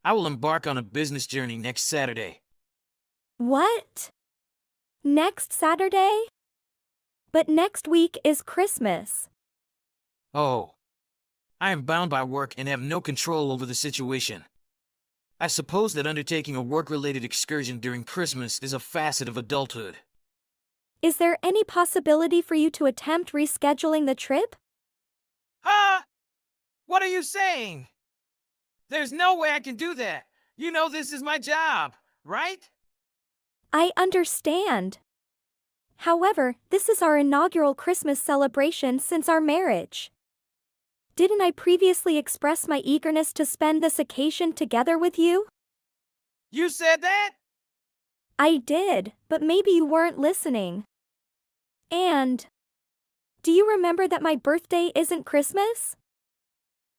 I will embark on a business journey next Saturday. What? Next Saturday? But next week is Christmas. Oh, I am bound by work and have no control over the situation. I suppose that undertaking a work-related excursion during Christmas is a facet of adulthood. Is there any possibility for you to attempt rescheduling the trip? Huh? What are you saying? There's no way I can do that. You know this is my job, right? I understand. However, this is our inaugural Christmas celebration since our marriage. Didn't I previously express my eagerness to spend this occasion together with you? You said that? I did, but maybe you weren't listening. And, do you remember that my birthday isn't Christmas?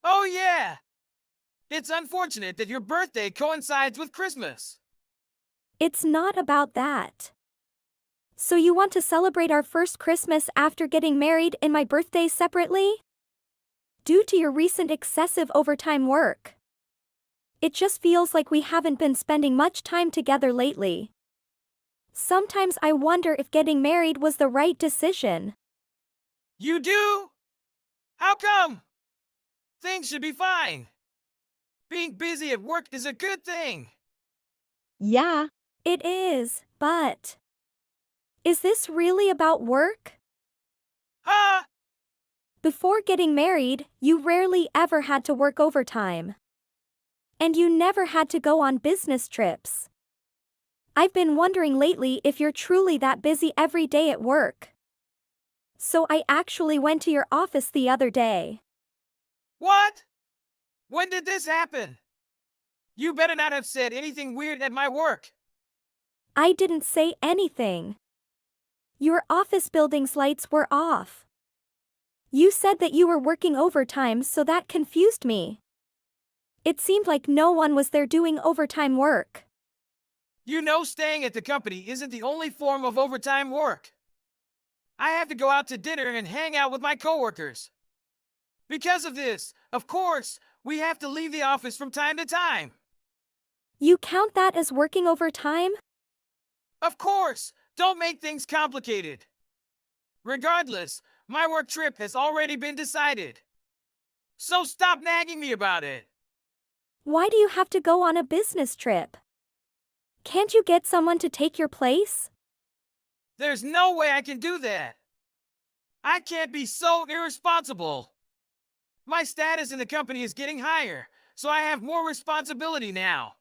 Oh yeah! It's unfortunate that your birthday coincides with Christmas. It's not about that. So you want to celebrate our first Christmas after getting married and my birthday separately? Due to your recent excessive overtime work. It just feels like we haven't been spending much time together lately. Sometimes I wonder if getting married was the right decision. You do? How come? Things should be fine. Being busy at work is a good thing. Yeah, it is, but... Is this really about work? Huh? Before getting married, you rarely ever had to work overtime. And you never had to go on business trips. I've been wondering lately if you're truly that busy every day at work. So I actually went to your office the other day. What? When did this happen? You better not have said anything weird at my work. I didn't say anything. Your office building's lights were off. You said that you were working overtime, so that confused me. It seemed like no one was there doing overtime work. You know staying at the company isn't the only form of overtime work. I have to go out to dinner and hang out with my coworkers. Because of this, of course, we have to leave the office from time to time. You count that as working overtime? Of course, don't make things complicated. Regardless, my work trip has already been decided. So stop nagging me about it. Why do you have to go on a business trip? Can't you get someone to take your place? There's no way I can do that. I can't be so irresponsible. My status in the company is getting higher, so I have more responsibility now.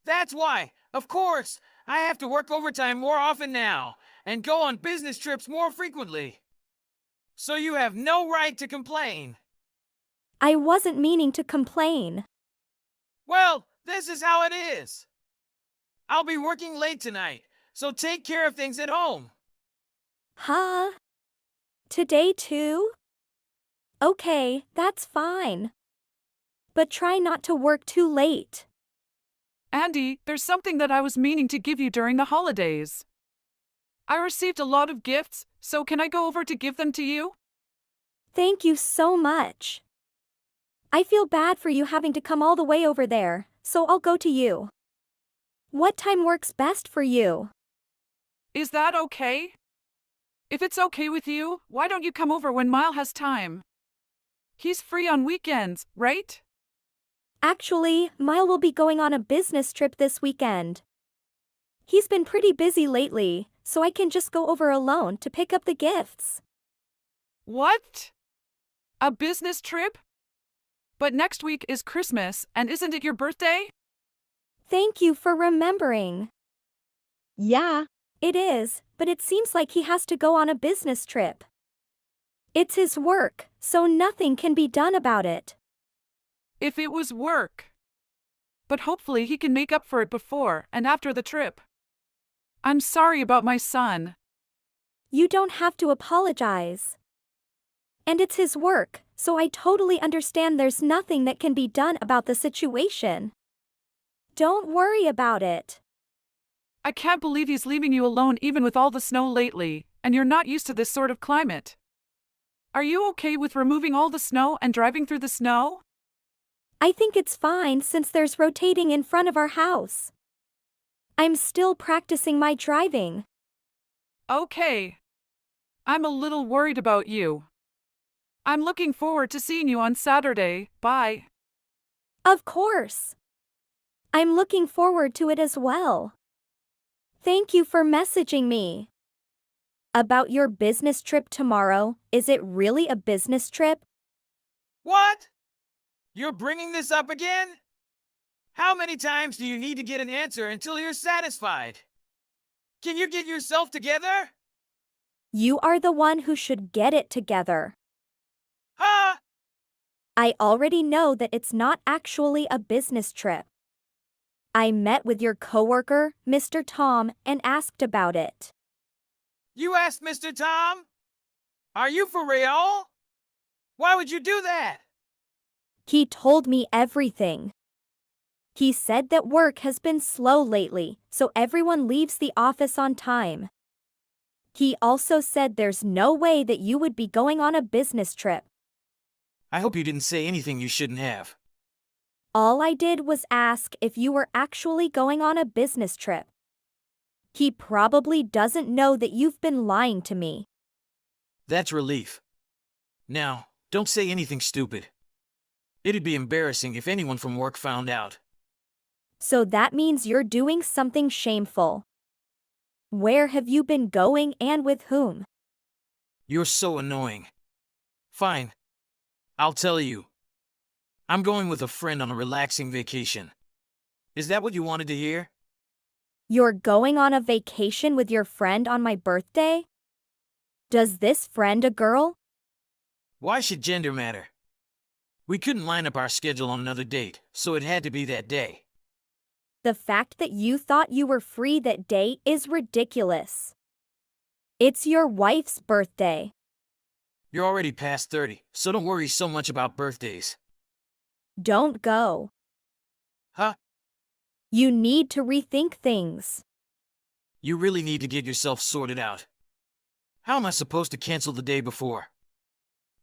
That's why, of course, I have to work overtime more often now and go on business trips more frequently. So you have no right to complain. I wasn't meaning to complain. Well, this is how it is. I'll be working late tonight, so take care of things at home. Huh? Today too? Okay, that's fine. But try not to work too late. Andy, there's something that I was meaning to give you during the holidays. I received a lot of gifts, so can I go over to give them to you? Thank you so much. I feel bad for you having to come all the way over there, so I'll go to you. What time works best for you? Is that okay? If it's okay with you, why don't you come over when Mile has time? He's free on weekends, right? Actually, Mile will be going on a business trip this weekend. He's been pretty busy lately, so I can just go over alone to pick up the gifts. What? A business trip? But next week is Christmas, and isn't it your birthday? Thank you for remembering. Yeah, it is, but it seems like he has to go on a business trip. It's his work, so nothing can be done about it. If it was work. But hopefully he can make up for it before and after the trip. I'm sorry about my son. You don't have to apologize. And it's his work, so I totally understand there's nothing that can be done about the situation. Don't worry about it. I can't believe he's leaving you alone even with all the snow lately, and you're not used to this sort of climate. Are you okay with removing all the snow and driving through the snow? I think it's fine since there's rotating in front of our house. I'm still practicing my driving. Okay. I'm a little worried about you. I'm looking forward to seeing you on Saturday. Bye. Of course. I'm looking forward to it as well. Thank you for messaging me. About your business trip tomorrow, is it really a business trip? What? You're bringing this up again? How many times do you need to get an answer until you're satisfied? Can you get yourself together? You are the one who should get it together. Huh? I already know that it's not actually a business trip. I met with your coworker, Mr. Tom, and asked about it. You asked Mr. Tom? Are you for real? Why would you do that? He told me everything. He said that work has been slow lately, so everyone leaves the office on time. He also said there's no way that you would be going on a business trip. I hope you didn't say anything you shouldn't have. All I did was ask if you were actually going on a business trip. He probably doesn't know that you've been lying to me. That's relief. Now, don't say anything stupid. It'd be embarrassing if anyone from work found out. So that means you're doing something shameful. Where have you been going and with whom? You're so annoying. Fine. I'll tell you. I'm going with a friend on a relaxing vacation. Is that what you wanted to hear? You're going on a vacation with your friend on my birthday? Does this friend a girl? Why should gender matter? We couldn't line up our schedule on another date, so it had to be that day. The fact that you thought you were free that day is ridiculous. It's your wife's birthday. You're already past 30, so don't worry so much about birthdays. Don't go. Huh? You need to rethink things. You really need to get yourself sorted out. How am I supposed to cancel the day before?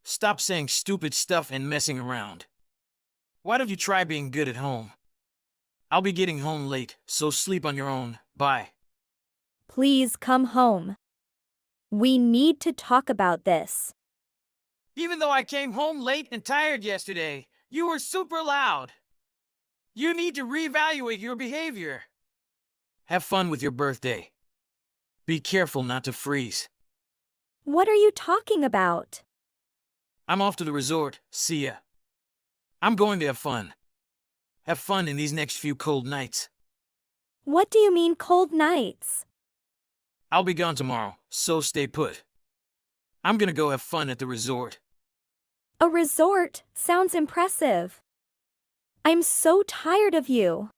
Stop saying stupid stuff and messing around. Why don't you try being good at home? I'll be getting home late, so sleep on your own. Bye. Please come home. We need to talk about this. Even though I came home late and tired yesterday, you were super loud. You need to reevaluate your behavior. Have fun with your birthday. Be careful not to freeze. What are you talking about? I'm off to the resort. See ya. I'm going to have fun. Have fun in these next few cold nights. What do you mean cold nights? I'll be gone tomorrow, so stay put. I'm gonna go have fun at the resort. A resort sounds impressive. I'm so tired of you.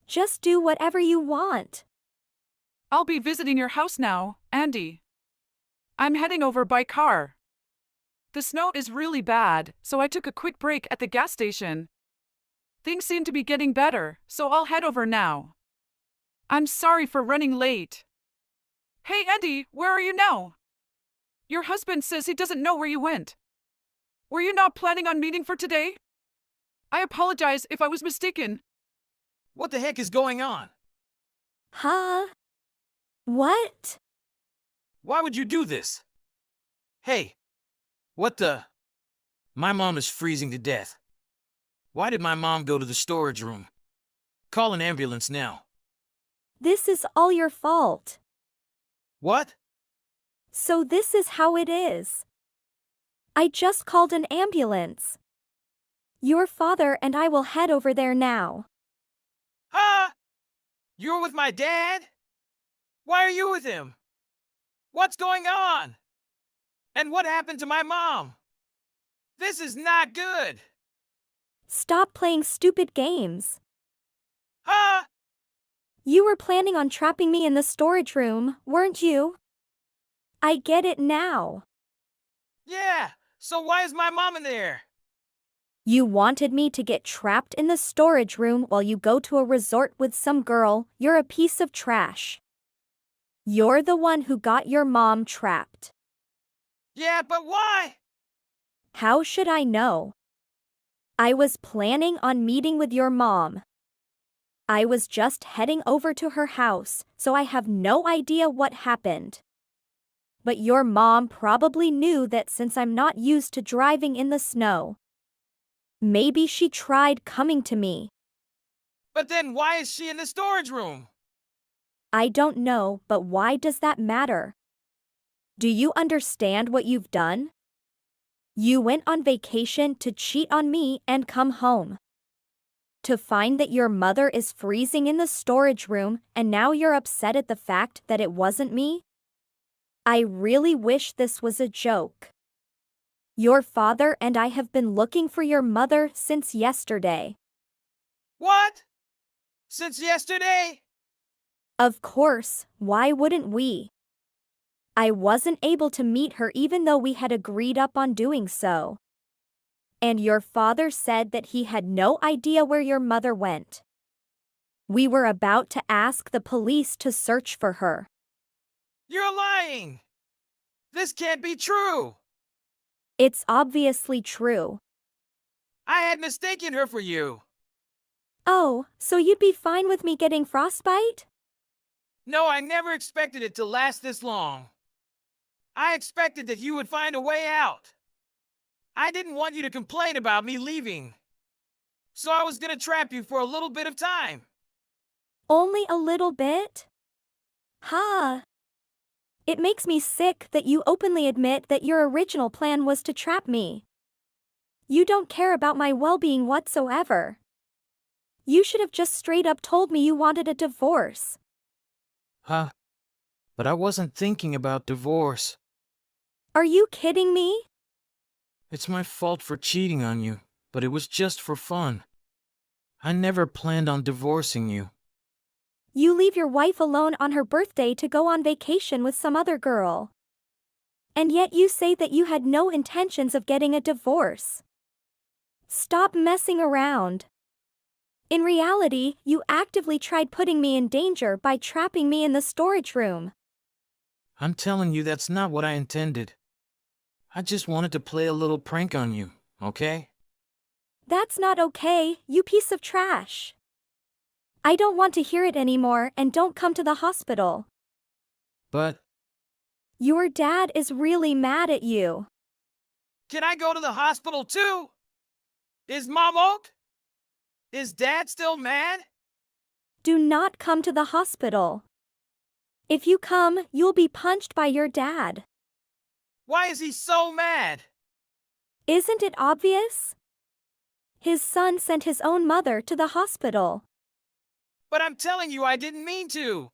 Just do whatever you want. I'll be visiting your house now, Andy. I'm heading over by car. The snow is really bad, so I took a quick break at the gas station. Things seem to be getting better, so I'll head over now. I'm sorry for running late. Hey, Andy, where are you now? Your husband says he doesn't know where you went. Were you not planning on meeting for today? I apologize if I was mistaken. What the heck is going on? Huh? What? Why would you do this? Hey, what the? My mom is freezing to death. Why did my mom go to the storage room? Call an ambulance now. This is all your fault. What? So this is how it is. I just called an ambulance. Your father and I will head over there now. Huh? You're with my dad? Why are you with him? What's going on? And what happened to my mom? This is not good. Stop playing stupid games. Huh? You were planning on trapping me in the storage room, weren't you? I get it now. Yeah, so why is my mom in there? You wanted me to get trapped in the storage room while you go to a resort with some girl. You're a piece of trash. You're the one who got your mom trapped. Yeah, but why? How should I know? I was planning on meeting with your mom. I was just heading over to her house, so I have no idea what happened. But your mom probably knew that since I'm not used to driving in the snow. Maybe she tried coming to me. But then why is she in the storage room? I don't know, but why does that matter? Do you understand what you've done? You went on vacation to cheat on me and come home. To find that your mother is freezing in the storage room and now you're upset at the fact that it wasn't me? I really wish this was a joke. Your father and I have been looking for your mother since yesterday. What? Since yesterday? Of course, why wouldn't we? I wasn't able to meet her even though we had agreed up on doing so. And your father said that he had no idea where your mother went. We were about to ask the police to search for her. You're lying! This can't be true! It's obviously true. I had mistaken her for you. Oh, so you'd be fine with me getting frostbite? No, I never expected it to last this long. I expected that you would find a way out. I didn't want you to complain about me leaving. So I was gonna trap you for a little bit of time. Only a little bit? Ha! It makes me sick that you openly admit that your original plan was to trap me. You don't care about my well-being whatsoever. You should have just straight up told me you wanted a divorce. Huh? But I wasn't thinking about divorce. Are you kidding me? It's my fault for cheating on you, but it was just for fun. I never planned on divorcing you. You leave your wife alone on her birthday to go on vacation with some other girl. And yet you say that you had no intentions of getting a divorce. Stop messing around. In reality, you actively tried putting me in danger by trapping me in the storage room. I'm telling you that's not what I intended. I just wanted to play a little prank on you, okay? That's not okay, you piece of trash. I don't want to hear it anymore and don't come to the hospital. But Your dad is really mad at you. can I go to the hospital too? Is Mom Oak? Is Dad still mad? Do not come to the hospital. If you come, you'll be punched by your dad. Why is he so mad? Isn't it obvious? His son sent his own mother to the hospital. But I'm telling you I didn't mean to.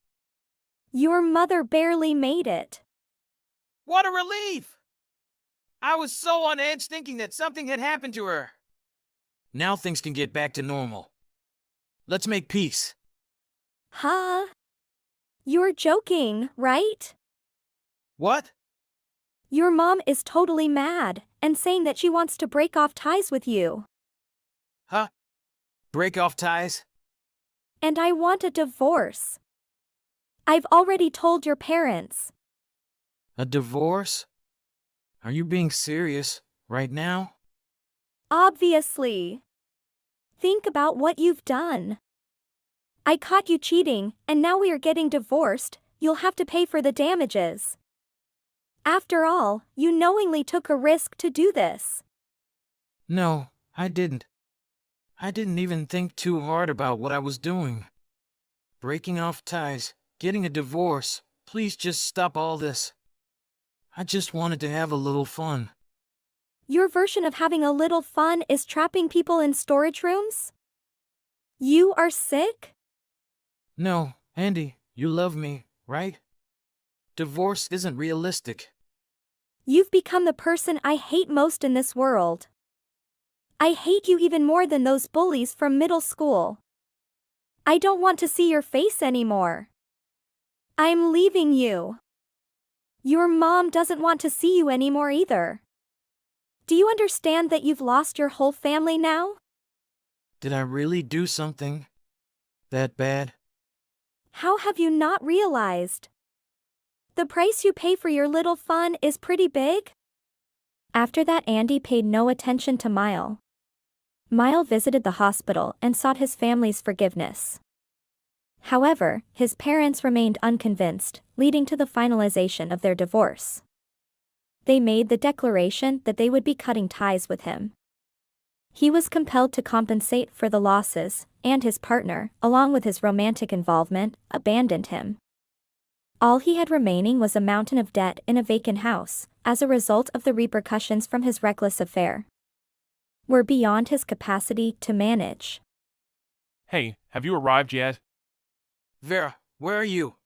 Your mother barely made it. What a relief! I was so on edge thinking that something had happened to her. Now things can get back to normal. Let's make peace. Huh? You're joking, right? What? Your mom is totally mad and saying that she wants to break off ties with you. Huh? Break off ties? And I want a divorce. I've already told your parents. A divorce? Are you being serious right now? Obviously. Think about what you've done. I caught you cheating, and now we are getting divorced. You'll have to pay for the damages. After all, you knowingly took a risk to do this. No, I didn't. I didn't even think too hard about what I was doing. Breaking off ties, getting a divorce, please just stop all this. I just wanted to have a little fun. Your version of having a little fun is trapping people in storage rooms? You are sick? No, Andy, you love me, right? Divorce isn't realistic. You've become the person I hate most in this world. I hate you even more than those bullies from middle school. I don't want to see your face anymore. I'm leaving you. Your mom doesn't want to see you anymore either. Do you understand that you've lost your whole family now? Did I really do something that bad? How have you not realized? The price you pay for your little fun is pretty big. After that, Andy paid no attention to Mile. Mile visited the hospital and sought his family's forgiveness. However, his parents remained unconvinced, leading to the finalization of their divorce. They made the declaration that they would be cutting ties with him. He was compelled to compensate for the losses, and his partner, along with his romantic involvement, abandoned him. All he had remaining was a mountain of debt in a vacant house, as a result of the repercussions from his reckless affair were beyond his capacity to manage. Hey, have you arrived yet? Vera, where are you?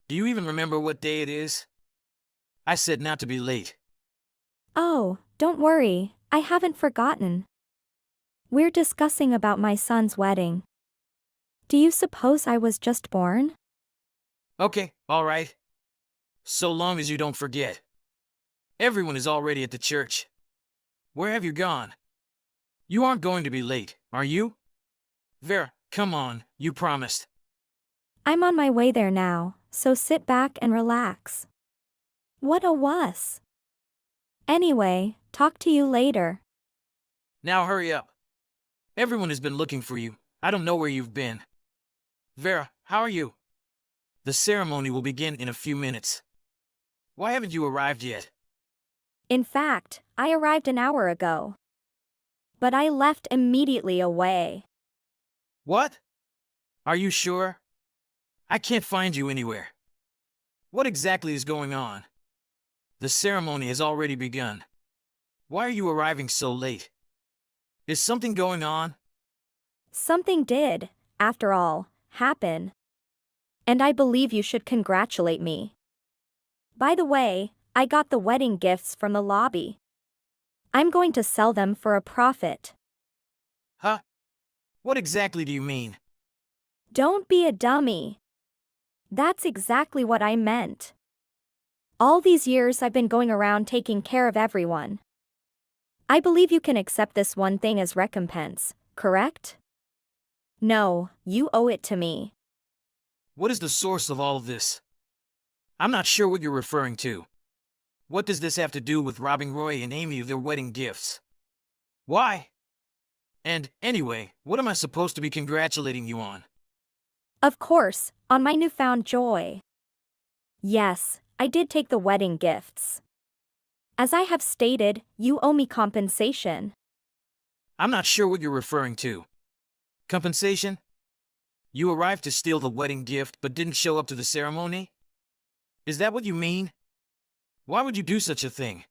Do you even remember what day it is? I said not to be late. Oh, don't worry, I haven't forgotten. We're discussing about my son's wedding. Do you suppose I was just born? Okay, all right. So long as you don't forget. Everyone is already at the church. Where have you gone? You aren't going to be late, are you? Vera, come on, you promised. I'm on my way there now, so sit back and relax. What a wuss. Anyway, talk to you later. Now hurry up. Everyone has been looking for you. I don't know where you've been. Vera, how are you? The ceremony will begin in a few minutes. Why haven't you arrived yet? In fact, I arrived an hour ago. But I left immediately away. What? Are you sure? I can't find you anywhere. What exactly is going on? The ceremony has already begun. Why are you arriving so late? Is something going on? Something did, after all, happen. And I believe you should congratulate me. By the way, I got the wedding gifts from the lobby. I'm going to sell them for a profit. Huh? What exactly do you mean? Don't be a dummy. That's exactly what I meant. All these years I've been going around taking care of everyone. I believe you can accept this one thing as recompense, correct? No, you owe it to me. What is the source of all of this? I'm not sure what you're referring to. What does this have to do with robbing Roy and Amy of their wedding gifts? Why? And, anyway, what am I supposed to be congratulating you on? Of course, on my newfound joy. Yes, I did take the wedding gifts. As I have stated, you owe me compensation. I'm not sure what you're referring to. Compensation? You arrived to steal the wedding gift but didn't show up to the ceremony? Is that what you mean? Why would you do such a thing?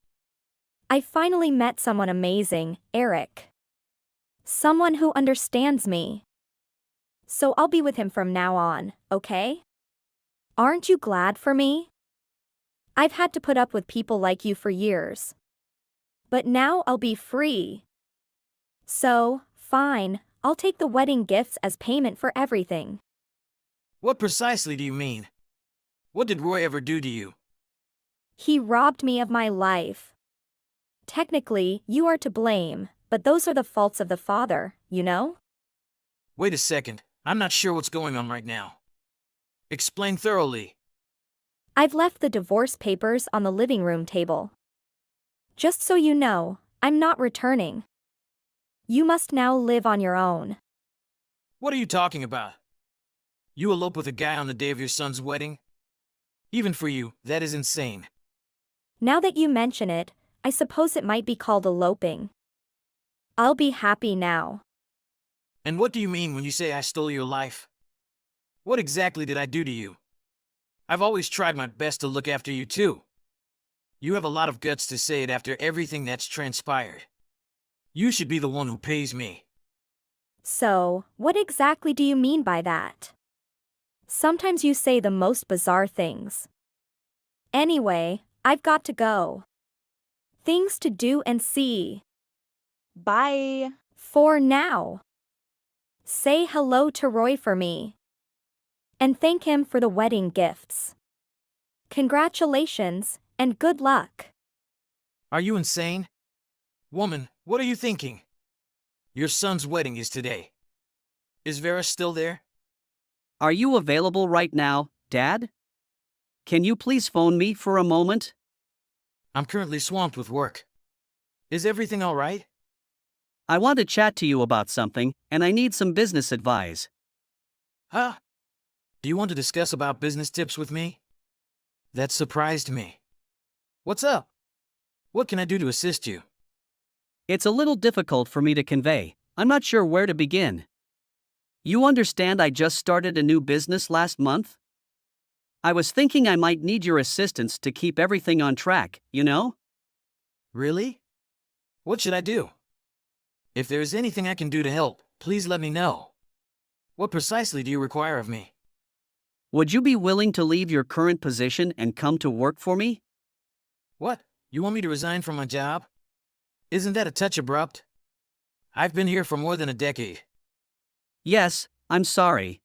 I finally met someone amazing, Eric. Someone who understands me. So I'll be with him from now on, okay? Aren't you glad for me? I've had to put up with people like you for years. But now I'll be free. So, fine, I'll take the wedding gifts as payment for everything. What precisely do you mean? What did Roy ever do to you? He robbed me of my life. Technically, you are to blame, but those are the faults of the father, you know? Wait a second, I'm not sure what's going on right now. Explain thoroughly. I've left the divorce papers on the living room table. Just so you know, I'm not returning. You must now live on your own. What are you talking about? You elope with a guy on the day of your son's wedding? Even for you, that is insane. Now that you mention it, I suppose it might be called eloping. I'll be happy now. And what do you mean when you say I stole your life? What exactly did I do to you? I've always tried my best to look after you too. You have a lot of guts to say it after everything that's transpired. You should be the one who pays me. So, what exactly do you mean by that? Sometimes you say the most bizarre things. Anyway, I've got to go. Things to do and see. Bye. For now. Say hello to Roy for me. And thank him for the wedding gifts. Congratulations, and good luck. Are you insane? Woman, what are you thinking? Your son's wedding is today. Is Vera still there? Are you available right now, Dad? Can you please phone me for a moment? I'm currently swamped with work. Is everything all right? I want to chat to you about something, and I need some business advice. Huh? Do you want to discuss about business tips with me? That surprised me. What's up? What can I do to assist you? It's a little difficult for me to convey. I'm not sure where to begin. You understand I just started a new business last month? I was thinking I might need your assistance to keep everything on track, you know? Really? What should I do? If there is anything I can do to help, please let me know. What precisely do you require of me? Would you be willing to leave your current position and come to work for me? What? You want me to resign from my job? Isn't that a touch abrupt? I've been here for more than a decade. Yes, I'm sorry.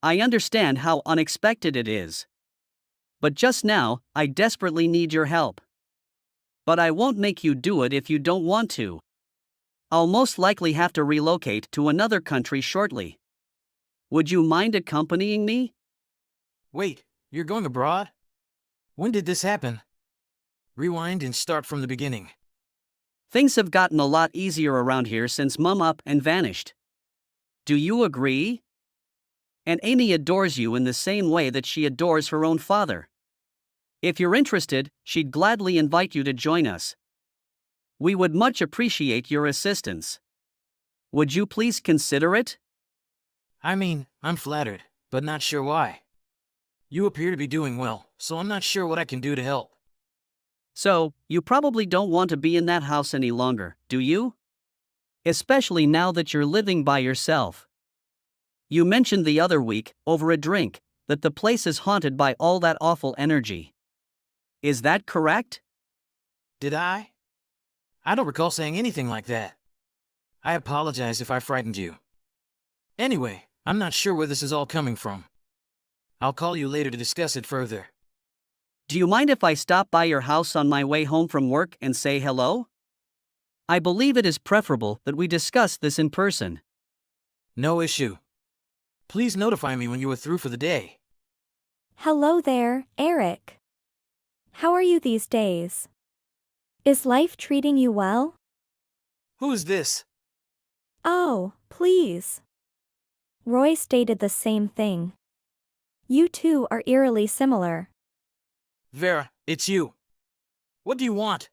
I understand how unexpected it is. But just now, I desperately need your help. But I won't make you do it if you don't want to. I'll most likely have to relocate to another country shortly. Would you mind accompanying me? Wait, you're going abroad? When did this happen? Rewind and start from the beginning. Things have gotten a lot easier around here since Mum up and vanished. Do you agree? And Amy adores you in the same way that she adores her own father. If you're interested, she'd gladly invite you to join us. We would much appreciate your assistance. Would you please consider it? I mean, I'm flattered, but not sure why. You appear to be doing well, so I'm not sure what I can do to help. So, you probably don't want to be in that house any longer, do you? Especially now that you're living by yourself. You mentioned the other week, over a drink, that the place is haunted by all that awful energy. Is that correct? Did I? I don't recall saying anything like that. I apologize if I frightened you. Anyway, I'm not sure where this is all coming from. I'll call you later to discuss it further. Do you mind if I stop by your house on my way home from work and say hello? I believe it is preferable that we discuss this in person. No issue. Please notify me when you are through for the day. Hello there, Eric. How are you these days? Is life treating you well? Who is this? Oh, please. Roy stated the same thing. You two are eerily similar. Vera, it's you. What do you want?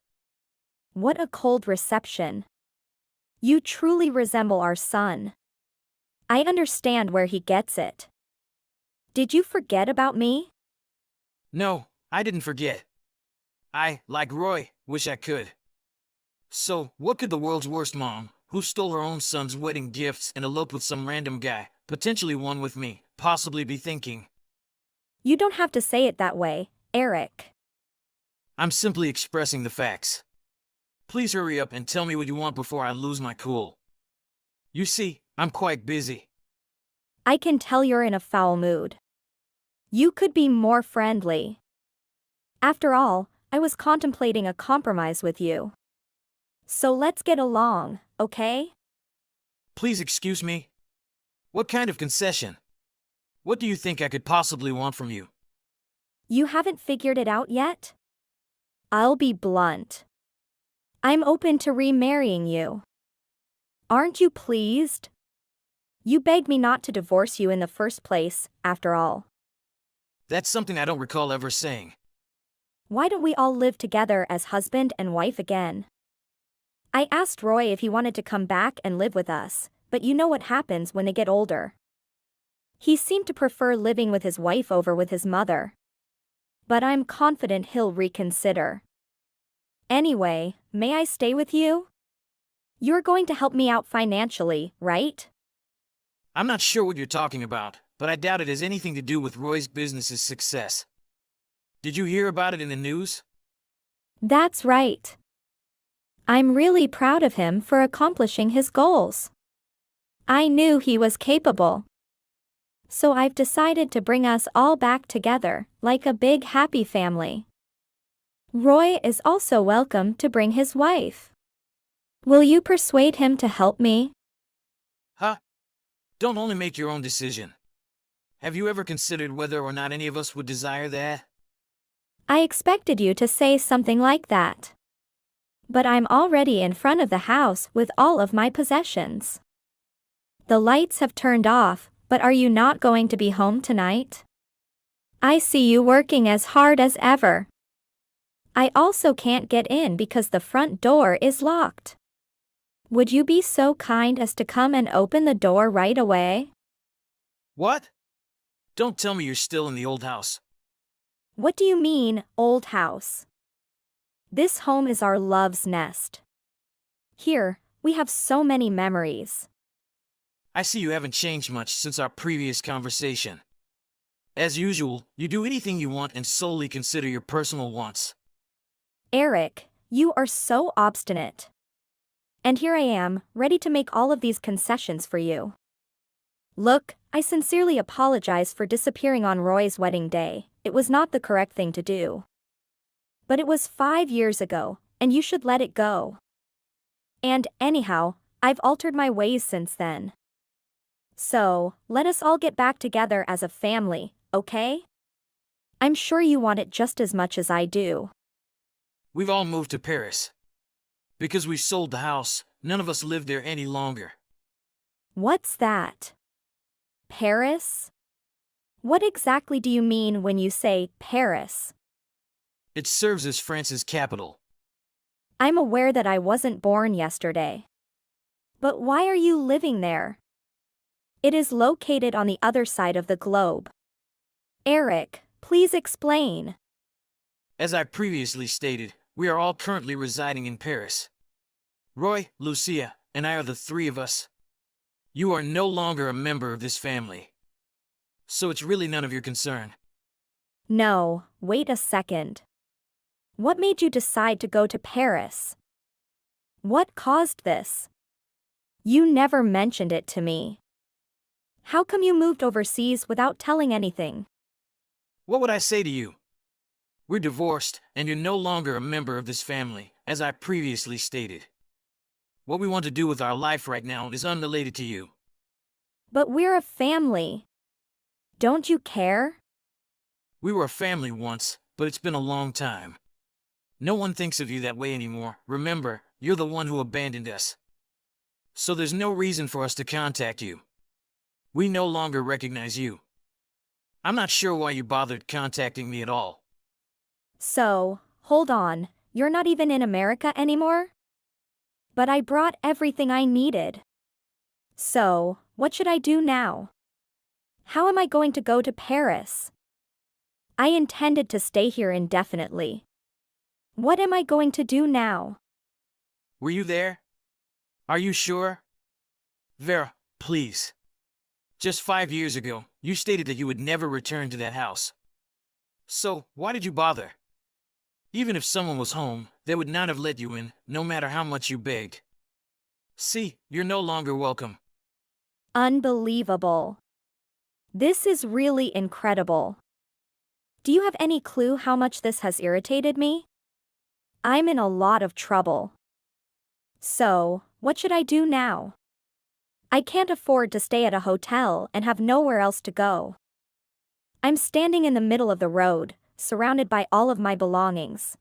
What a cold reception. You truly resemble our son. I understand where he gets it. Did you forget about me? No, I didn't forget. I, like Roy, wish I could. So, what could the world's worst mom, who stole her own son's wedding gifts and eloped with some random guy, potentially one with me, possibly be thinking? You don't have to say it that way, Eric. I'm simply expressing the facts. Please hurry up and tell me what you want before I lose my cool. You see, I'm quite busy. I can tell you're in a foul mood. You could be more friendly. After all, I was contemplating a compromise with you. So let's get along, okay? Please excuse me. What kind of concession? What do you think I could possibly want from you? You haven't figured it out yet? I'll be blunt. I'm open to remarrying you. Aren't you pleased? You begged me not to divorce you in the first place, after all. That's something I don't recall ever saying. Why don't we all live together as husband and wife again? I asked Roy if he wanted to come back and live with us, but you know what happens when they get older. He seemed to prefer living with his wife over with his mother. But I'm confident he'll reconsider. Anyway, may I stay with you? You're going to help me out financially, right? I'm not sure what you're talking about, but I doubt it has anything to do with Roy's business's success. Did you hear about it in the news? That's right. I'm really proud of him for accomplishing his goals. I knew he was capable. So I've decided to bring us all back together, like a big happy family. Roy is also welcome to bring his wife. Will you persuade him to help me? Huh? Don't only make your own decision. Have you ever considered whether or not any of us would desire that? I expected you to say something like that. But I'm already in front of the house with all of my possessions. The lights have turned off, but are you not going to be home tonight? I see you working as hard as ever. I also can't get in because the front door is locked. Would you be so kind as to come and open the door right away? What? Don't tell me you're still in the old house. What do you mean, old house? This home is our love's nest. Here, we have so many memories. I see you haven't changed much since our previous conversation. As usual, you do anything you want and solely consider your personal wants. Eric, you are so obstinate. And here I am, ready to make all of these concessions for you. Look, I sincerely apologize for disappearing on Roy's wedding day. It was not the correct thing to do. But it was 5 years ago, and you should let it go. And, anyhow, I've altered my ways since then. So, let us all get back together as a family, okay? I'm sure you want it just as much as I do. We've all moved to Paris. Because we sold the house, none of us live there any longer. What's that? Paris? What exactly do you mean when you say Paris? It serves as France's capital. I'm aware that I wasn't born yesterday. But why are you living there? It is located on the other side of the globe. Eric, please explain. As I previously stated, we are all currently residing in Paris. Roy, Lucia, and I are the three of us. You are no longer a member of this family. So it's really none of your concern. No, wait a second. What made you decide to go to Paris? What caused this? You never mentioned it to me. How come you moved overseas without telling anything? What would I say to you? We're divorced, and you're no longer a member of this family, as I previously stated. What we want to do with our life right now is unrelated to you. But we're a family. Don't you care? We were a family once, but it's been a long time. No one thinks of you that way anymore. Remember, you're the one who abandoned us. So there's no reason for us to contact you. We no longer recognize you. I'm not sure why you bothered contacting me at all. So, hold on, you're not even in America anymore? But I brought everything I needed. So, what should I do now? How am I going to go to Paris? I intended to stay here indefinitely. What am I going to do now? Were you there? Are you sure? Vera, please. Just 5 years ago, you stated that you would never return to that house. So, why did you bother? Even if someone was home, they would not have let you in, no matter how much you begged. See, you're no longer welcome. Unbelievable. This is really incredible. Do you have any clue how much this has irritated me? I'm in a lot of trouble. So, what should I do now? I can't afford to stay at a hotel and have nowhere else to go. I'm standing in the middle of the road, surrounded by all of my belongings.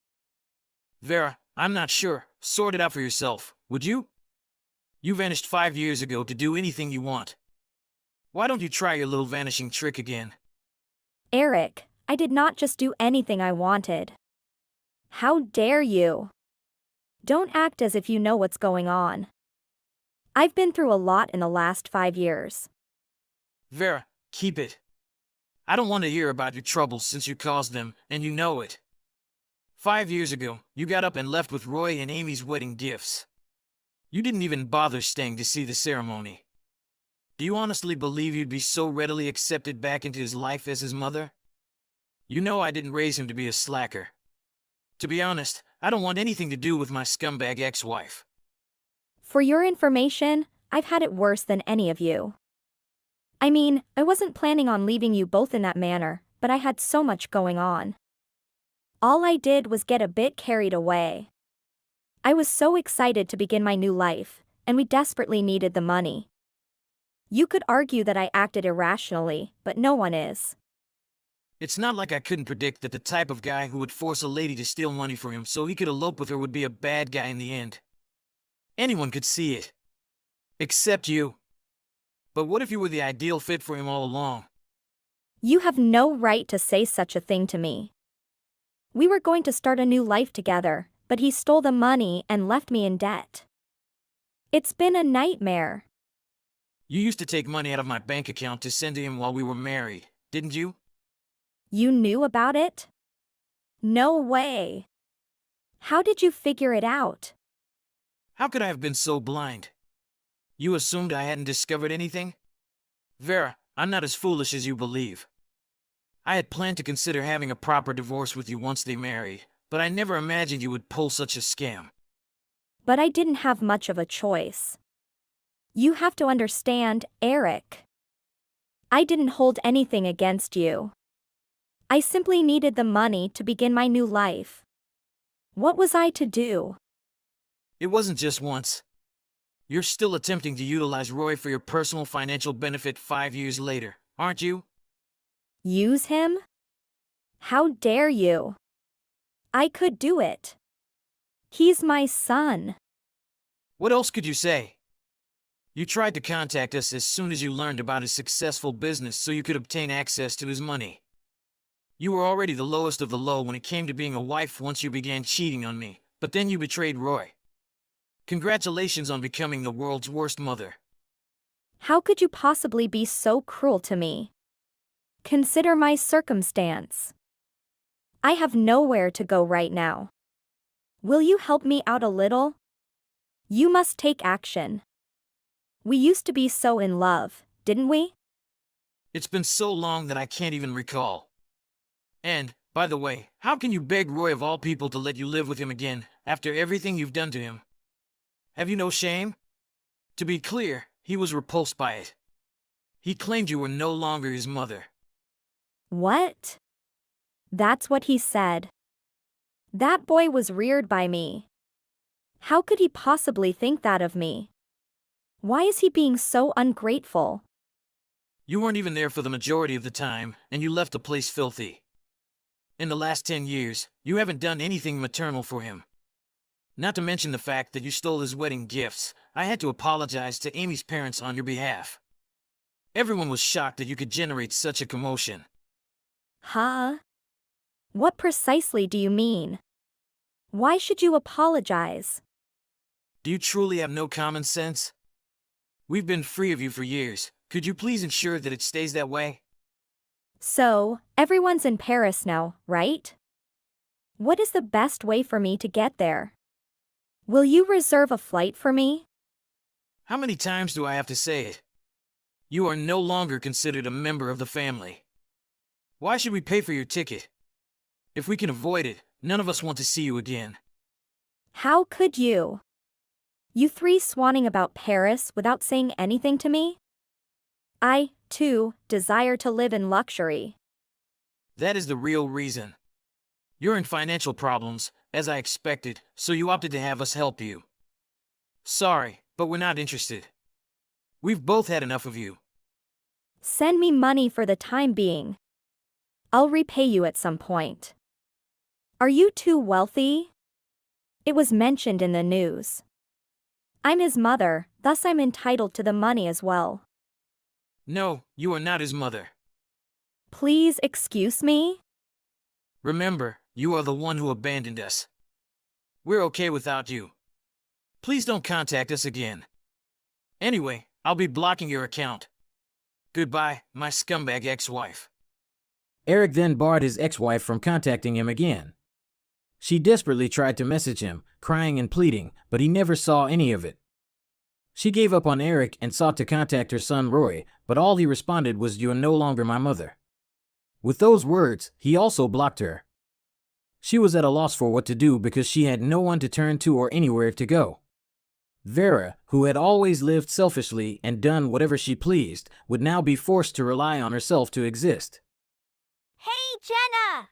Vera, I'm not sure. Sort it out for yourself, would you? You vanished 5 years ago to do anything you want. Why don't you try your little vanishing trick again? Eric, I did not just do anything I wanted. How dare you? Don't act as if you know what's going on. I've been through a lot in the last 5 years. Vera, keep it. I don't want to hear about your troubles since you caused them, and you know it. 5 years ago, you got up and left with Roy and Amy's wedding gifts. You didn't even bother staying to see the ceremony. Do you honestly believe you'd be so readily accepted back into his life as his mother? You know I didn't raise him to be a slacker. To be honest, I don't want anything to do with my scumbag ex-wife. For your information, I've had it worse than any of you. I mean, I wasn't planning on leaving you both in that manner, but I had so much going on. All I did was get a bit carried away. I was so excited to begin my new life, and we desperately needed the money. You could argue that I acted irrationally, but no one is. It's not like I couldn't predict that the type of guy who would force a lady to steal money from him so he could elope with her would be a bad guy in the end. Anyone could see it. Except you. But what if you were the ideal fit for him all along? You have no right to say such a thing to me. We were going to start a new life together, but he stole the money and left me in debt. It's been a nightmare. You used to take money out of my bank account to send to him while we were married, didn't you? You knew about it? No way. How did you figure it out? How could I have been so blind? You assumed I hadn't discovered anything? Vera, I'm not as foolish as you believe. I had planned to consider having a proper divorce with you once they married, but I never imagined you would pull such a scam. But I didn't have much of a choice. You have to understand, Eric. I didn't hold anything against you. I simply needed the money to begin my new life. What was I to do? It wasn't just once. You're still attempting to utilize Roy for your personal financial benefit 5 years later, aren't you? Use him? How dare you? I could do it. He's my son. What else could you say? You tried to contact us as soon as you learned about his successful business so you could obtain access to his money. You were already the lowest of the low when it came to being a wife once you began cheating on me, but then you betrayed Roy. Congratulations on becoming the world's worst mother. How could you possibly be so cruel to me? Consider my circumstance. I have nowhere to go right now. Will you help me out a little? You must take action. We used to be so in love, didn't we? It's been so long that I can't even recall. And, by the way, how can you beg Roy of all people to let you live with him again after everything you've done to him? Have you no shame? To be clear, he was repulsed by it. He claimed you were no longer his mother. What? That's what he said. That boy was reared by me. How could he possibly think that of me? Why is he being so ungrateful? You weren't even there for the majority of the time, and you left the place filthy. In the last 10 years, you haven't done anything maternal for him. Not to mention the fact that you stole his wedding gifts. I had to apologize to Amy's parents on your behalf. Everyone was shocked that you could generate such a commotion. Huh? What precisely do you mean? Why should you apologize? Do you truly have no common sense? We've been free of you for years. Could you please ensure that it stays that way? So, everyone's in Paris now, right? What is the best way for me to get there? Will you reserve a flight for me? How many times do I have to say it? You are no longer considered a member of the family. Why should we pay for your ticket? If we can avoid it, none of us want to see you again. How could you? You three swanning about Paris without saying anything to me? I, too, desire to live in luxury. That is the real reason. You're in financial problems, as I expected, so you opted to have us help you. Sorry, but we're not interested. We've both had enough of you. Send me money for the time being. I'll repay you at some point. Are you too wealthy? It was mentioned in the news. I'm his mother, thus I'm entitled to the money as well. No, you are not his mother. Please excuse me? Remember, you are the one who abandoned us. We're okay without you. Please don't contact us again. Anyway, I'll be blocking your account. Goodbye, my scumbag ex-wife. Eric then barred his ex-wife from contacting him again. She desperately tried to message him, crying and pleading, but he never saw any of it. She gave up on Eric and sought to contact her son Roy, but all he responded was, "You are no longer my mother." With those words, he also blocked her. She was at a loss for what to do because she had no one to turn to or anywhere to go. Vera, who had always lived selfishly and done whatever she pleased, would now be forced to rely on herself to exist. Hey, Jenna!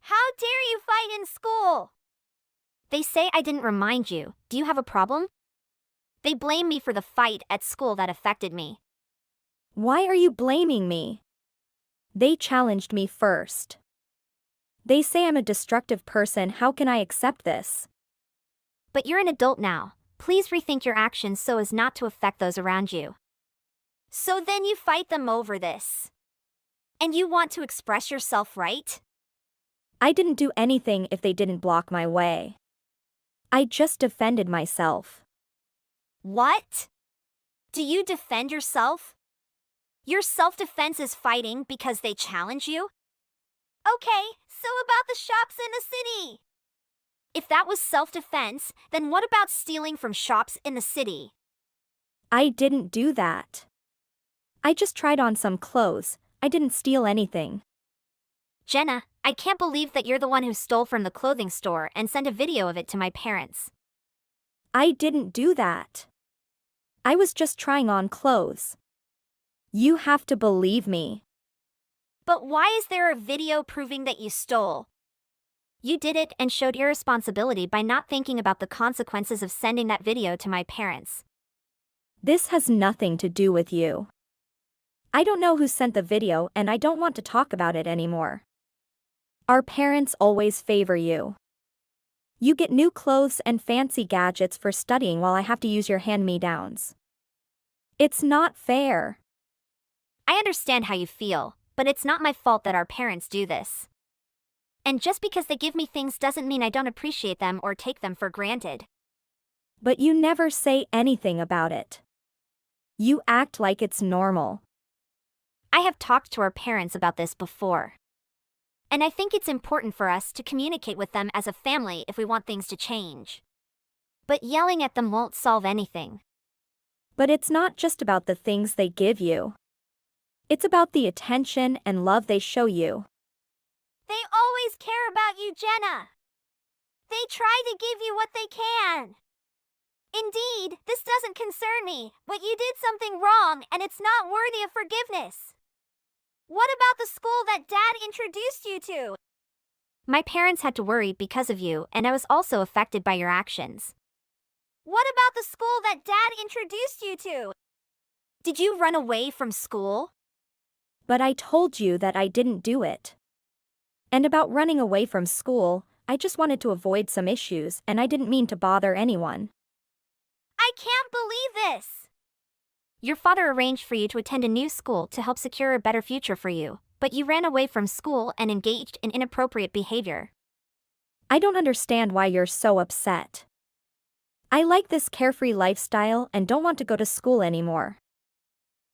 How dare you fight in school? They say I didn't remind you. Do you have a problem? They blame me for the fight at school that affected me. Why are you blaming me? They challenged me first. They say I'm a destructive person. How can I accept this? But you're an adult now. Please rethink your actions so as not to affect those around you. So then you fight them over this. And you want to express yourself, right? I didn't do anything if they didn't block my way. I just defended myself. What? Do you defend yourself? Your self-defense is fighting because they challenge you? Okay, so about the shops in the city. If that was self-defense, then what about stealing from shops in the city? I didn't do that. I just tried on some clothes. I didn't steal anything. Jenna, I can't believe that you're the one who stole from the clothing store and sent a video of it to my parents. I didn't do that. I was just trying on clothes. You have to believe me. But why is there a video proving that you stole? You did it and showed irresponsibility by not thinking about the consequences of sending that video to my parents. This has nothing to do with you. I don't know who sent the video and I don't want to talk about it anymore. Our parents always favor you. You get new clothes and fancy gadgets for studying while I have to use your hand-me-downs. It's not fair. I understand how you feel, but it's not my fault that our parents do this. And just because they give me things doesn't mean I don't appreciate them or take them for granted. But you never say anything about it. You act like it's normal. I have talked to our parents about this before. And I think it's important for us to communicate with them as a family if we want things to change. But yelling at them won't solve anything. But it's not just about the things they give you. It's about the attention and love they show you. They always care about you, Jenna. They try to give you what they can. Indeed, this doesn't concern me, but you did something wrong and it's not worthy of forgiveness. What about the school that Dad introduced you to? My parents had to worry because of you, and I was also affected by your actions. What about the school that Dad introduced you to? Did you run away from school? But I told you that I didn't do it. And about running away from school, I just wanted to avoid some issues and I didn't mean to bother anyone. I can't believe this! Your father arranged for you to attend a new school to help secure a better future for you, but you ran away from school and engaged in inappropriate behavior. I don't understand why you're so upset. I like this carefree lifestyle and don't want to go to school anymore.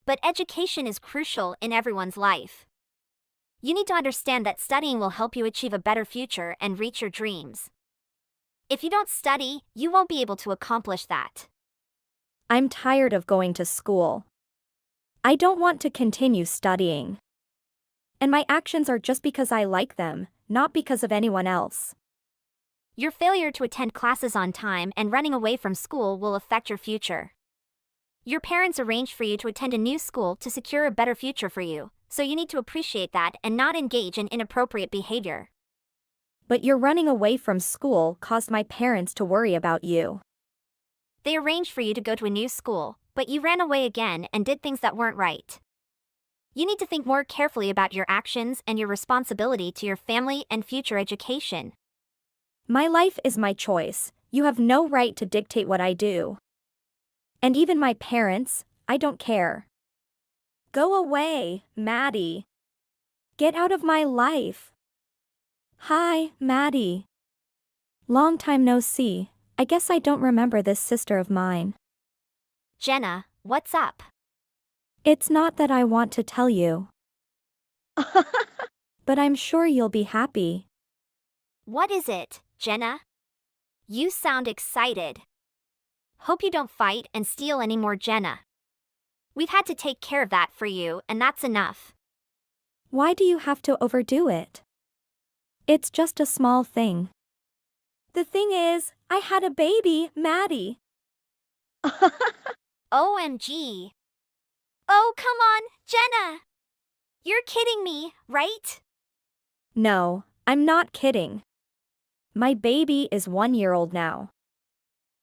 But education is crucial in everyone's life. You need to understand that studying will help you achieve a better future and reach your dreams. If you don't study, you won't be able to accomplish that. I'm tired of going to school. I don't want to continue studying. And my actions are just because I like them, not because of anyone else. Your failure to attend classes on time and running away from school will affect your future. Your parents arranged for you to attend a new school to secure a better future for you, so you need to appreciate that and not engage in inappropriate behavior. But your running away from school caused my parents to worry about you. They arranged for you to go to a new school, but you ran away again and did things that weren't right. You need to think more carefully about your actions and your responsibility to your family and future education. My life is my choice. You have no right to dictate what I do. And even my parents, I don't care. Go away, Maddie. Get out of my life. Hi, Maddie. Long time no see. I guess I don't remember this sister of mine. Jenna, what's up? It's not that I want to tell you. But I'm sure you'll be happy. What is it, Jenna? You sound excited. Hope you don't fight and steal anymore, Jenna. We've had to take care of that for you, and that's enough. Why do you have to overdo it? It's just a small thing. The thing is, I had a baby, Maddie. OMG. Oh, come on, Jenna. You're kidding me, right? No, I'm not kidding. My baby is 1 year old now.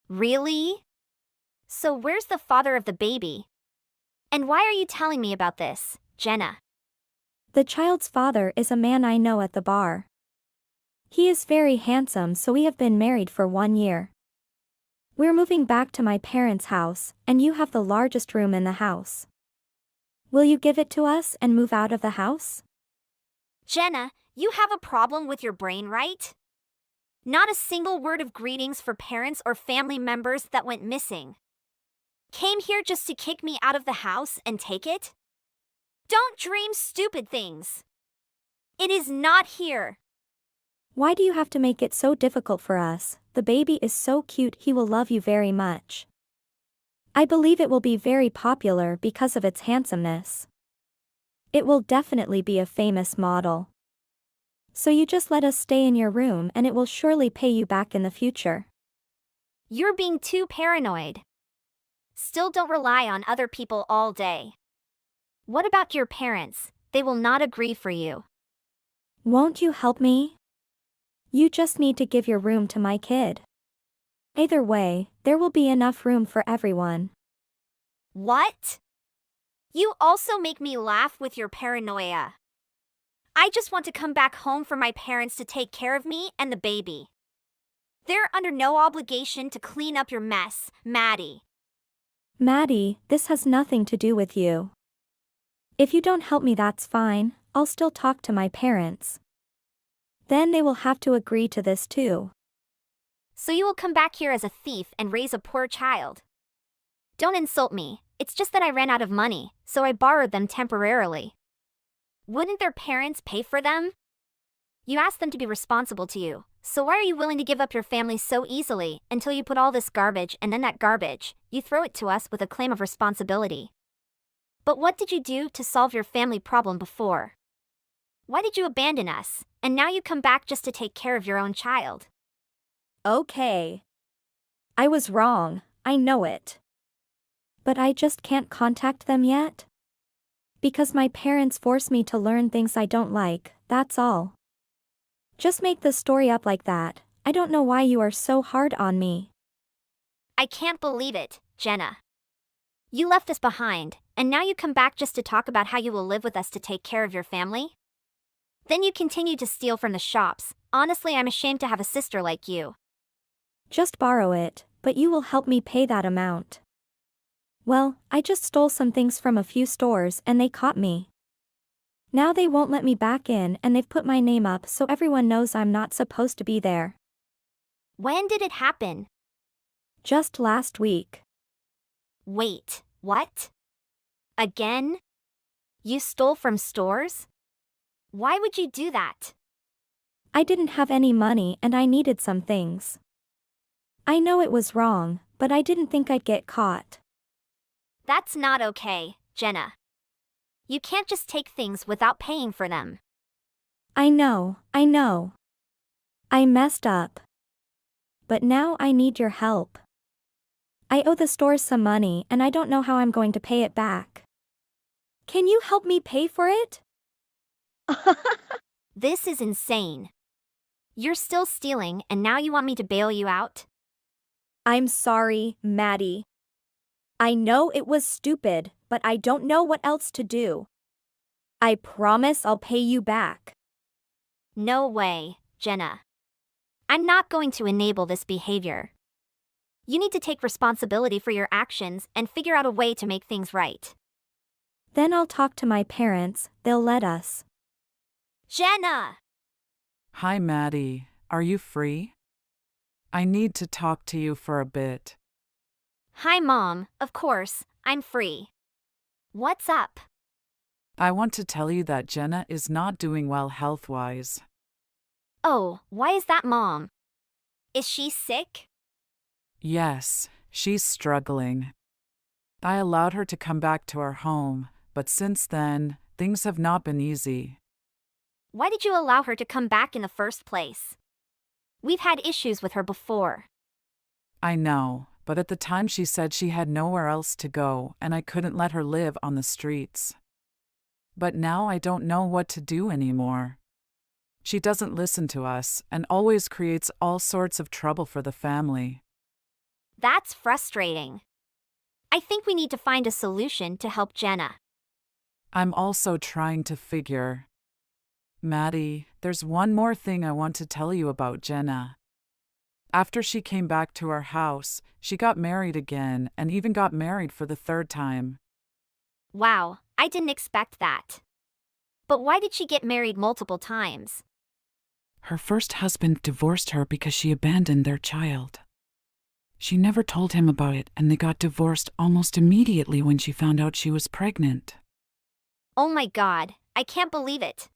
Really? So where's the father of the baby? And why are you telling me about this, Jenna? The child's father is a man I know at the bar. He is very handsome, so we have been married for 1 year. We're moving back to my parents' house, and you have the largest room in the house. Will you give it to us and move out of the house? Jenna, you have a problem with your brain, right? Not a single word of greetings for parents or family members that went missing. Came here just to kick me out of the house and take it? Don't dream stupid things. It is not here. Why do you have to make it so difficult for us? The baby is so cute, he will love you very much. I believe it will be very popular because of its handsomeness. It will definitely be a famous model. So you just let us stay in your room and it will surely pay you back in the future. You're being too paranoid. Still don't rely on other people all day. What about your parents? They will not agree for you. Won't you help me? You just need to give your room to my kid. Either way, there will be enough room for everyone. What? You also make me laugh with your paranoia. I just want to come back home for my parents to take care of me and the baby. They're under no obligation to clean up your mess, Maddie. Maddie, this has nothing to do with you. If you don't help me, that's fine, I'll still talk to my parents. Then they will have to agree to this too. So you will come back here as a thief and raise a poor child. Don't insult me, it's just that I ran out of money, so I borrowed them temporarily. Wouldn't their parents pay for them? You asked them to be responsible to you, so why are you willing to give up your family so easily until you put all this garbage and then that garbage, you throw it to us with a claim of responsibility? But what did you do to solve your family problem before? Why did you abandon us, and now you come back just to take care of your own child? Okay. I was wrong, I know it. But I just can't contact them yet. Because my parents force me to learn things I don't like, that's all. Just make the story up like that. I don't know why you are so hard on me. I can't believe it, Jenna. You left us behind, and now you come back just to talk about how you will live with us to take care of your family? Then you continue to steal from the shops. Honestly, I'm ashamed to have a sister like you. Just borrow it, but you will help me pay that amount. Well, I just stole some things from a few stores and they caught me. Now they won't let me back in and they've put my name up so everyone knows I'm not supposed to be there. When did it happen? Just last week. Wait, what? Again? You stole from stores? Why would you do that? I didn't have any money and I needed some things. I know it was wrong, but I didn't think I'd get caught. That's not okay, Jenna. You can't just take things without paying for them. I know. I messed up. But now I need your help. I owe the stores some money and I don't know how I'm going to pay it back. Can you help me pay for it? This is insane. You're still stealing and now you want me to bail you out? I'm sorry, Maddie. I know it was stupid, but I don't know what else to do. I promise I'll pay you back. No way, Jenna. I'm not going to enable this behavior. You need to take responsibility for your actions and figure out a way to make things right. Then I'll talk to my parents, they'll let us. Jenna! Hi, Maddie. Are you free? I need to talk to you for a bit. Hi, Mom. Of course, I'm free. What's up? I want to tell you that Jenna is not doing well health-wise. Oh, why is that, Mom? Is she sick? Yes, she's struggling. I allowed her to come back to our home, but since then, things have not been easy. Why did you allow her to come back in the first place? We've had issues with her before. I know, but at the time she said she had nowhere else to go and I couldn't let her live on the streets. But now I don't know what to do anymore. She doesn't listen to us and always creates all sorts of trouble for the family. That's frustrating. I think we need to find a solution to help Jenna. I'm also trying to figure Maddie, there's one more thing I want to tell you about Jenna. After she came back to our house, she got married again and even got married for the third time. Wow, I didn't expect that. But why did she get married multiple times? Her first husband divorced her because she abandoned their child. She never told him about it, and they got divorced almost immediately when she found out she was pregnant. Oh my god, I can't believe it.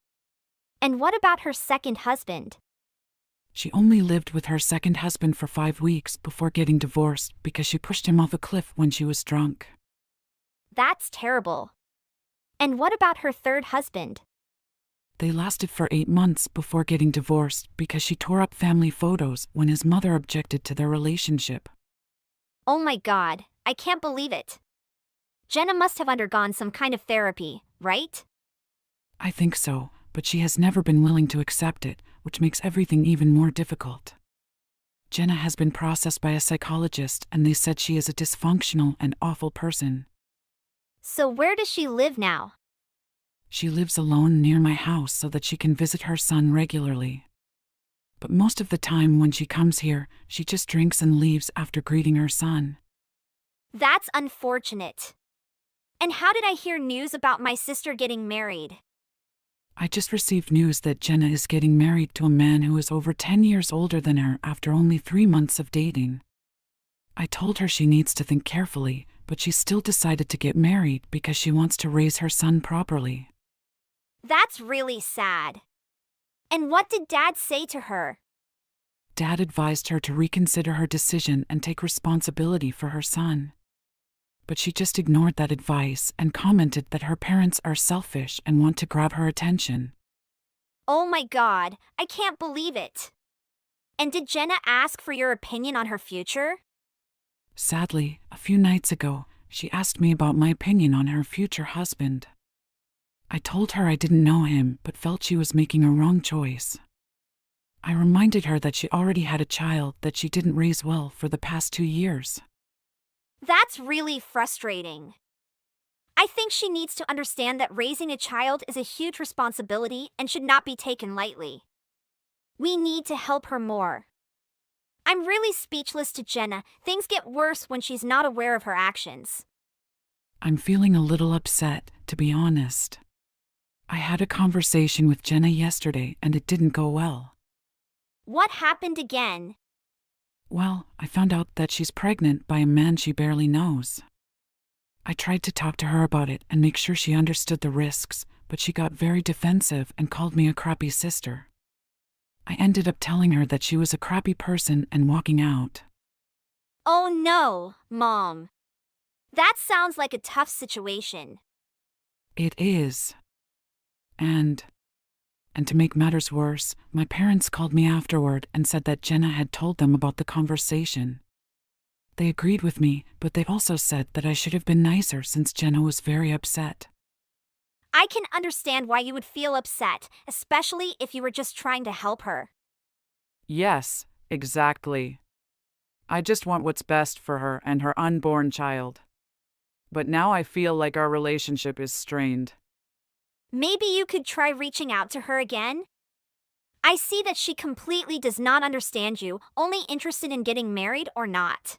And what about her second husband? She only lived with her second husband for 5 weeks before getting divorced because she pushed him off a cliff when she was drunk. That's terrible. And what about her third husband? They lasted for 8 months before getting divorced because she tore up family photos when his mother objected to their relationship. Oh my god, I can't believe it. Jenna must have undergone some kind of therapy, right? I think so, but she has never been willing to accept it, which makes everything even more difficult. Jenna has been processed by a psychologist, and they said she is a dysfunctional and awful person. So where does she live now? She lives alone near my house so that she can visit her son regularly. But most of the time when she comes here, she just drinks and leaves after greeting her son. That's unfortunate. And how did I hear news about my sister getting married? I just received news that Jenna is getting married to a man who is over 10 years older than her after only 3 months of dating. I told her she needs to think carefully, but she still decided to get married because she wants to raise her son properly. That's really sad. And what did Dad say to her? Dad advised her to reconsider her decision and take responsibility for her son. But she just ignored that advice and commented that her parents are selfish and want to grab her attention. Oh my god, I can't believe it. And did Jenna ask for your opinion on her future? Sadly, a few nights ago, she asked me about my opinion on her future husband. I told her I didn't know him but felt she was making a wrong choice. I reminded her that she already had a child that she didn't raise well for the past 2 years. That's really frustrating. I think she needs to understand that raising a child is a huge responsibility and should not be taken lightly. We need to help her more. I'm really speechless to Jenna. Things get worse when she's not aware of her actions. I'm feeling a little upset, to be honest. I had a conversation with Jenna yesterday and it didn't go well. What happened again? Well, I found out that she's pregnant by a man she barely knows. I tried to talk to her about it and make sure she understood the risks, but she got very defensive and called me a crappy sister. I ended up telling her that she was a crappy person and walking out. Oh no, Mom. That sounds like a tough situation. It is. And to make matters worse, my parents called me afterward and said that Jenna had told them about the conversation. They agreed with me, but they also said that I should have been nicer since Jenna was very upset. I can understand why you would feel upset, especially if you were just trying to help her. Yes, exactly. I just want what's best for her and her unborn child. But now I feel like our relationship is strained. Maybe you could try reaching out to her again? I see that she completely does not understand you, only interested in getting married or not.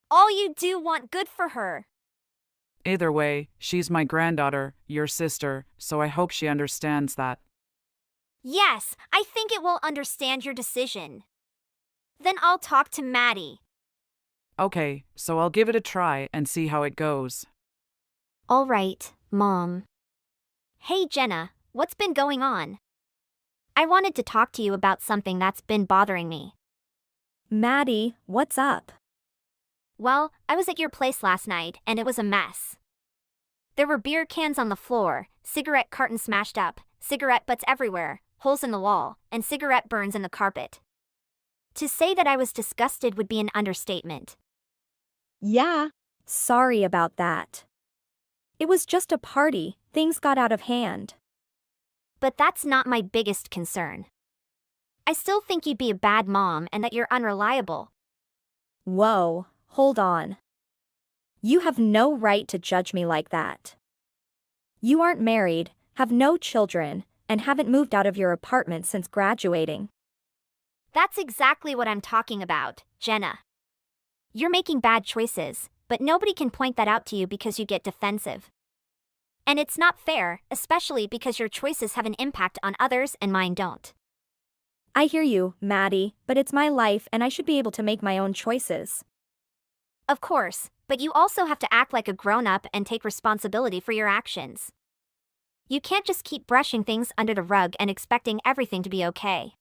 All you do want good for her. Either way, she's my granddaughter, your sister, so I hope she understands that. Yes, I think it will understand your decision. Then I'll talk to Maddie. Okay, so I'll give it a try and see how it goes. All right, Mom. Hey Jenna, what's been going on? I wanted to talk to you about something that's been bothering me. Maddie, what's up? Well, I was at your place last night and it was a mess. There were beer cans on the floor, cigarette cartons smashed up, cigarette butts everywhere, holes in the wall, and cigarette burns in the carpet. To say that I was disgusted would be an understatement. Yeah. Sorry about that. It was just a party, things got out of hand. But that's not my biggest concern. I still think you'd be a bad mom and that you're unreliable. Whoa, hold on. You have no right to judge me like that. You aren't married, have no children, and haven't moved out of your apartment since graduating. That's exactly what I'm talking about, Jenna. You're making bad choices, but nobody can point that out to you because you get defensive. And it's not fair, especially because your choices have an impact on others and mine don't. I hear you, Maddie, but it's my life and I should be able to make my own choices. Of course, but you also have to act like a grown-up and take responsibility for your actions. You can't just keep brushing things under the rug and expecting everything to be okay.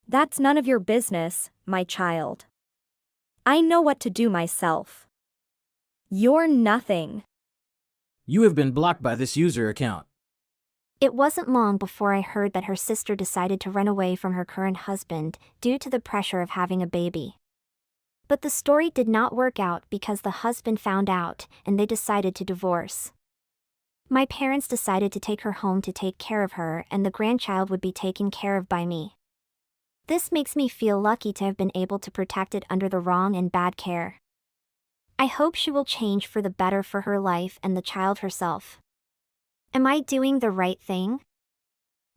That's none of your business, my child. I know what to do myself. You're nothing. You have been blocked by this user account. It wasn't long before I heard that her sister decided to run away from her current husband due to the pressure of having a baby. But the story did not work out because the husband found out and they decided to divorce. My parents decided to take her home to take care of her, and the grandchild would be taken care of by me. This makes me feel lucky to have been able to protect it under the wrong and bad care. I hope she will change for the better for her life and the child herself. Am I doing the right thing?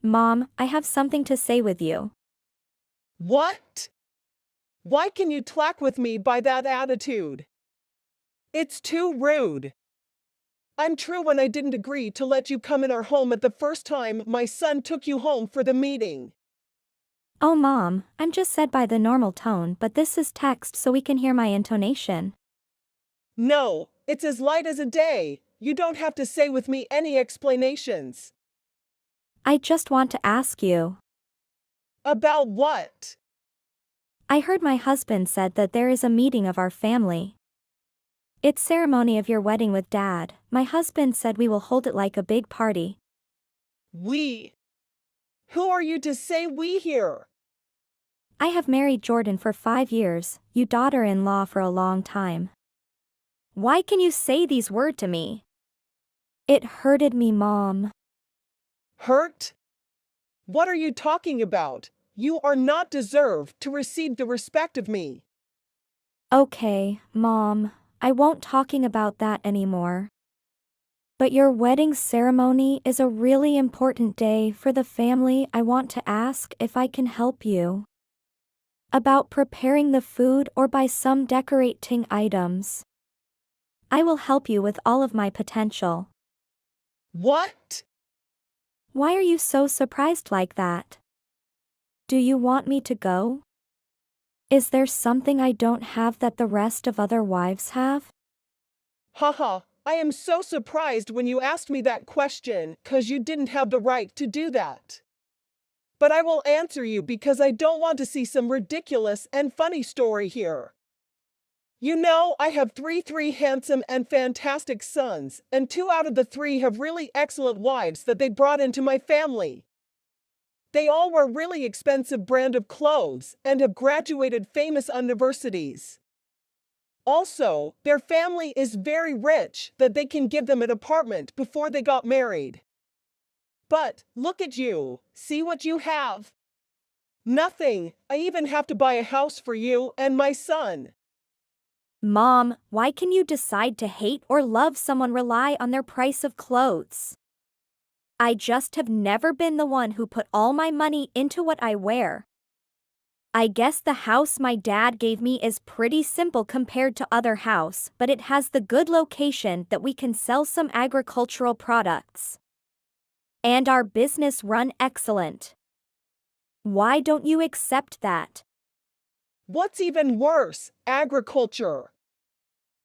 Mom, I have something to say with you. What? Why can you tlack with me by that attitude? It's too rude. I'm true when I didn't agree to let you come in our home at the first time my son took you home for the meeting. Oh Mom, I'm just said by the normal tone, but this is text so we can hear my intonation. No, it's as light as a day. You don't have to say with me any explanations. I just want to ask you. About what? I heard my husband said that there is a meeting of our family. It's ceremony of your wedding with Dad. My husband said we will hold it like a big party. We? Who are you to say we here? I have married Jordan for 5 years, you daughter-in-law for a long time. Why can you say these words to me? It hurted me, Mom. Hurt? What are you talking about? You are not deserved to receive the respect of me. Okay, Mom, I won't talking about that anymore. But your wedding ceremony is a really important day for the family. I want to ask if I can help you. About preparing the food or buy some decorating items. I will help you with all of my potential. What? Why are you so surprised like that? Do you want me to go? Is there something I don't have that the rest of other wives have? Haha, I am so surprised when you asked me that question, 'cause you didn't have the right to do that. But I will answer you because I don't want to see some ridiculous and funny story here. You know, I have three handsome and fantastic sons, and 2 out of the 3 have really excellent wives that they brought into my family. They all wear really expensive brand of clothes and have graduated famous universities. Also, their family is very rich that they can give them an apartment before they got married. But, look at you, see what you have? Nothing. I even have to buy a house for you and my son. Mom, why can you decide to hate or love someone rely on their price of clothes? I just have never been the one who put all my money into what I wear. I guess the house my dad gave me is pretty simple compared to other house, but it has the good location that we can sell some agricultural products. And our business run excellent. Why don't you accept that? What's even worse, agriculture.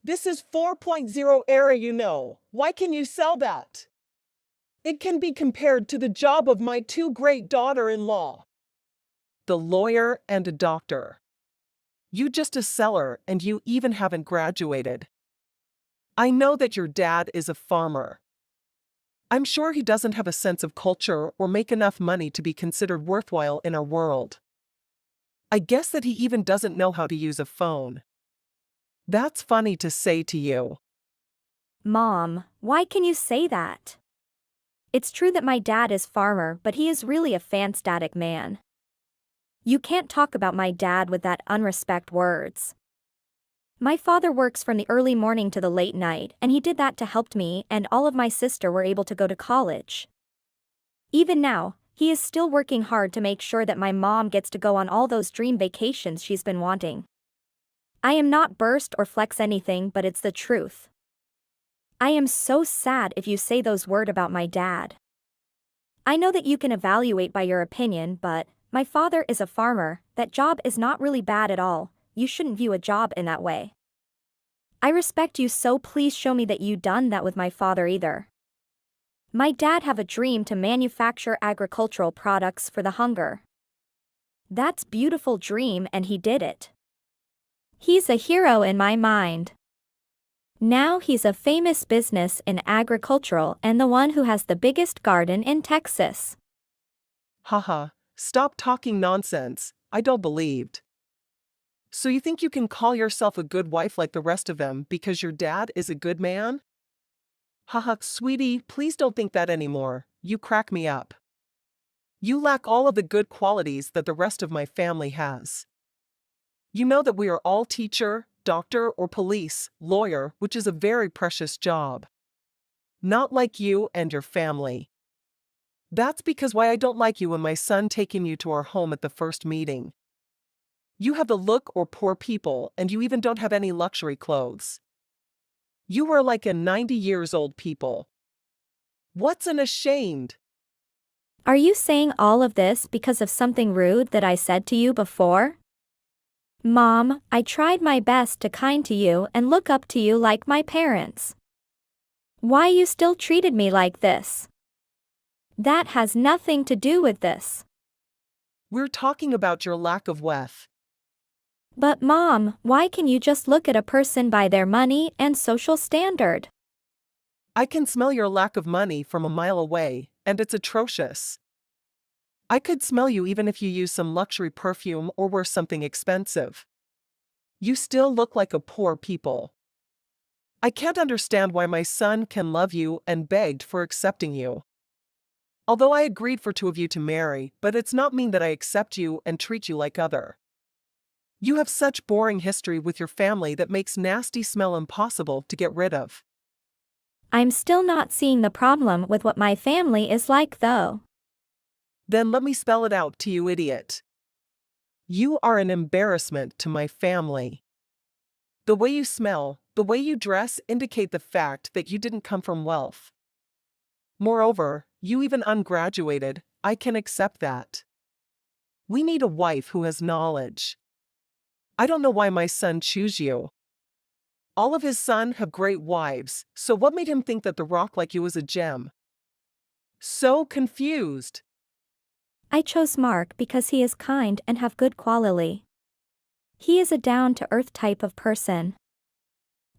This is 4.0 era, you know. Why can you sell that? It can be compared to the job of my 2 great daughter-in-law. The lawyer and a doctor. You just a seller and you even haven't graduated. I know that your dad is a farmer. I'm sure he doesn't have a sense of culture or make enough money to be considered worthwhile in our world. I guess that he even doesn't know how to use a phone. That's funny to say to you. Mom, why can you say that? It's true that my dad is farmer, but he is really a fantastic man. You can't talk about my dad with that unrespect words. My father works from the early morning to the late night, and he did that to help me and all of my sister were able to go to college. Even now, he is still working hard to make sure that my mom gets to go on all those dream vacations she's been wanting. I am not burst or flex anything, but it's the truth. I am so sad if you say those words about my dad. I know that you can evaluate by your opinion, but my father is a farmer. That job is not really bad at all. You shouldn't view a job in that way. I respect you, so please show me that you done that with my father either. My dad have a dream to manufacture agricultural products for the hunger. That's beautiful dream and he did it. He's a hero in my mind. Now he's a famous business in agricultural and the one who has the biggest garden in Texas. Haha, stop talking nonsense. I don't believed. So you think you can call yourself a good wife like the rest of them because your dad is a good man? Haha, sweetie, please don't think that anymore. You crack me up. You lack all of the good qualities that the rest of my family has. You know that we are all teacher, doctor, or police, lawyer, which is a very precious job. Not like you and your family. That's because why I don't like you and my son taking you to our home at the first meeting. You have the look or poor people, and you even don't have any luxury clothes. You are like a 90 years old people. What's unashamed? Are you saying all of this because of something rude that I said to you before? Mom, I tried my best to kind to you and look up to you like my parents. Why you still treated me like this? That has nothing to do with this. We're talking about your lack of wealth. But Mom, why can you just look at a person by their money and social standard? I can smell your lack of money from a mile away, and it's atrocious. I could smell you even if you use some luxury perfume or wear something expensive. You still look like a poor people. I can't understand why my son can love you and begged for accepting you. Although I agreed for two of you to marry, but it's not mean that I accept you and treat you like other. You have such boring history with your family that makes nasty smell impossible to get rid of. I'm still not seeing the problem with what my family is like though. Then let me spell it out to you, idiot. You are an embarrassment to my family. The way you smell, the way you dress indicate the fact that you didn't come from wealth. Moreover, you even ungraduated. I can accept that. We need a wife who has knowledge. I don't know why my son chose you. All of his sons have great wives, so what made him think that the rock like you is a gem? So confused. I chose Mark because he is kind and have good quality. He is a down-to-earth type of person.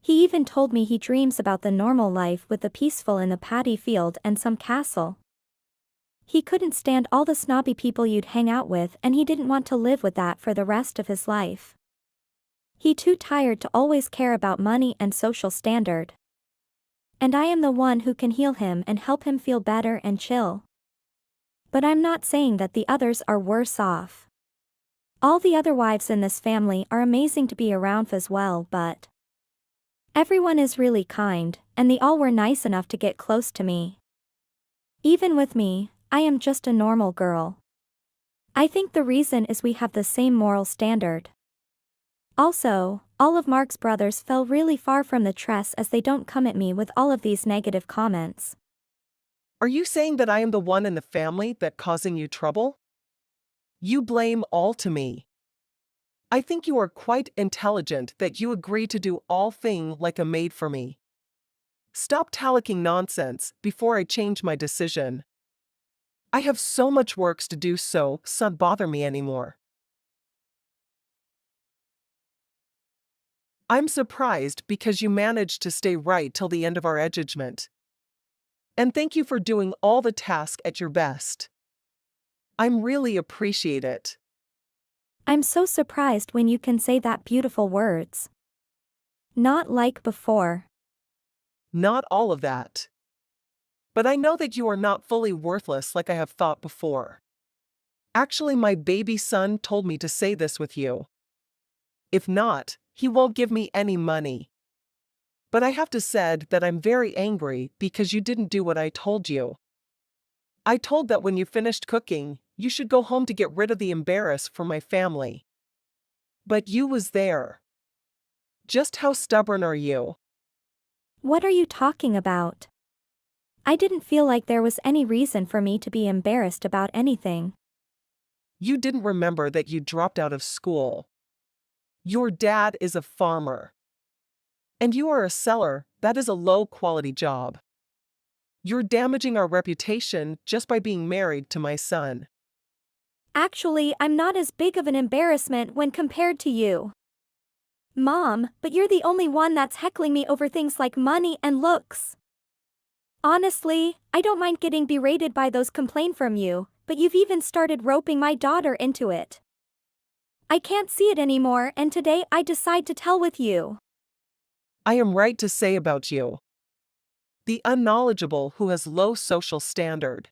He even told me he dreams about the normal life with the peaceful in the paddy field and some castle. He couldn't stand all the snobby people you'd hang out with and he didn't want to live with that for the rest of his life. He too tired to always care about money and social standard. And I am the one who can heal him and help him feel better and chill. But I'm not saying that the others are worse off. All the other wives in this family are amazing to be around as well, but everyone is really kind, and they all were nice enough to get close to me. Even with me, I am just a normal girl. I think the reason is we have the same moral standard. Also, all of Mark's brothers fell really far from the tress as they don't come at me with all of these negative comments. Are you saying that I am the one in the family that causing you trouble? You blame all to me. I think you are quite intelligent that you agree to do all thing like a maid for me. Stop talking nonsense before I change my decision. I have so much works to do, so don't bother me anymore. I'm surprised because you managed to stay right till the end of our engagement. And thank you for doing all the tasks at your best. I'm really appreciate it. I'm so surprised when you can say that beautiful words. Not like before. Not all of that. But I know that you are not fully worthless like I have thought before. Actually, my baby son told me to say this with you. If not, he won't give me any money. But I have to said that I'm very angry because you didn't do what I told you. I told that when you finished cooking, you should go home to get rid of the embarrass for my family. But you was there. Just how stubborn are you? What are you talking about? I didn't feel like there was any reason for me to be embarrassed about anything. You didn't remember that you dropped out of school. Your dad is a farmer. And you are a seller. That is a low-quality job. You're damaging our reputation just by being married to my son. Actually, I'm not as big of an embarrassment when compared to you. Mom, but you're the only one that's heckling me over things like money and looks. Honestly, I don't mind getting berated by those complaints from you, but you've even started roping my daughter into it. I can't see it anymore, and today I decide to tell with you. I am right to say about you. The unknowledgeable who has low social standard.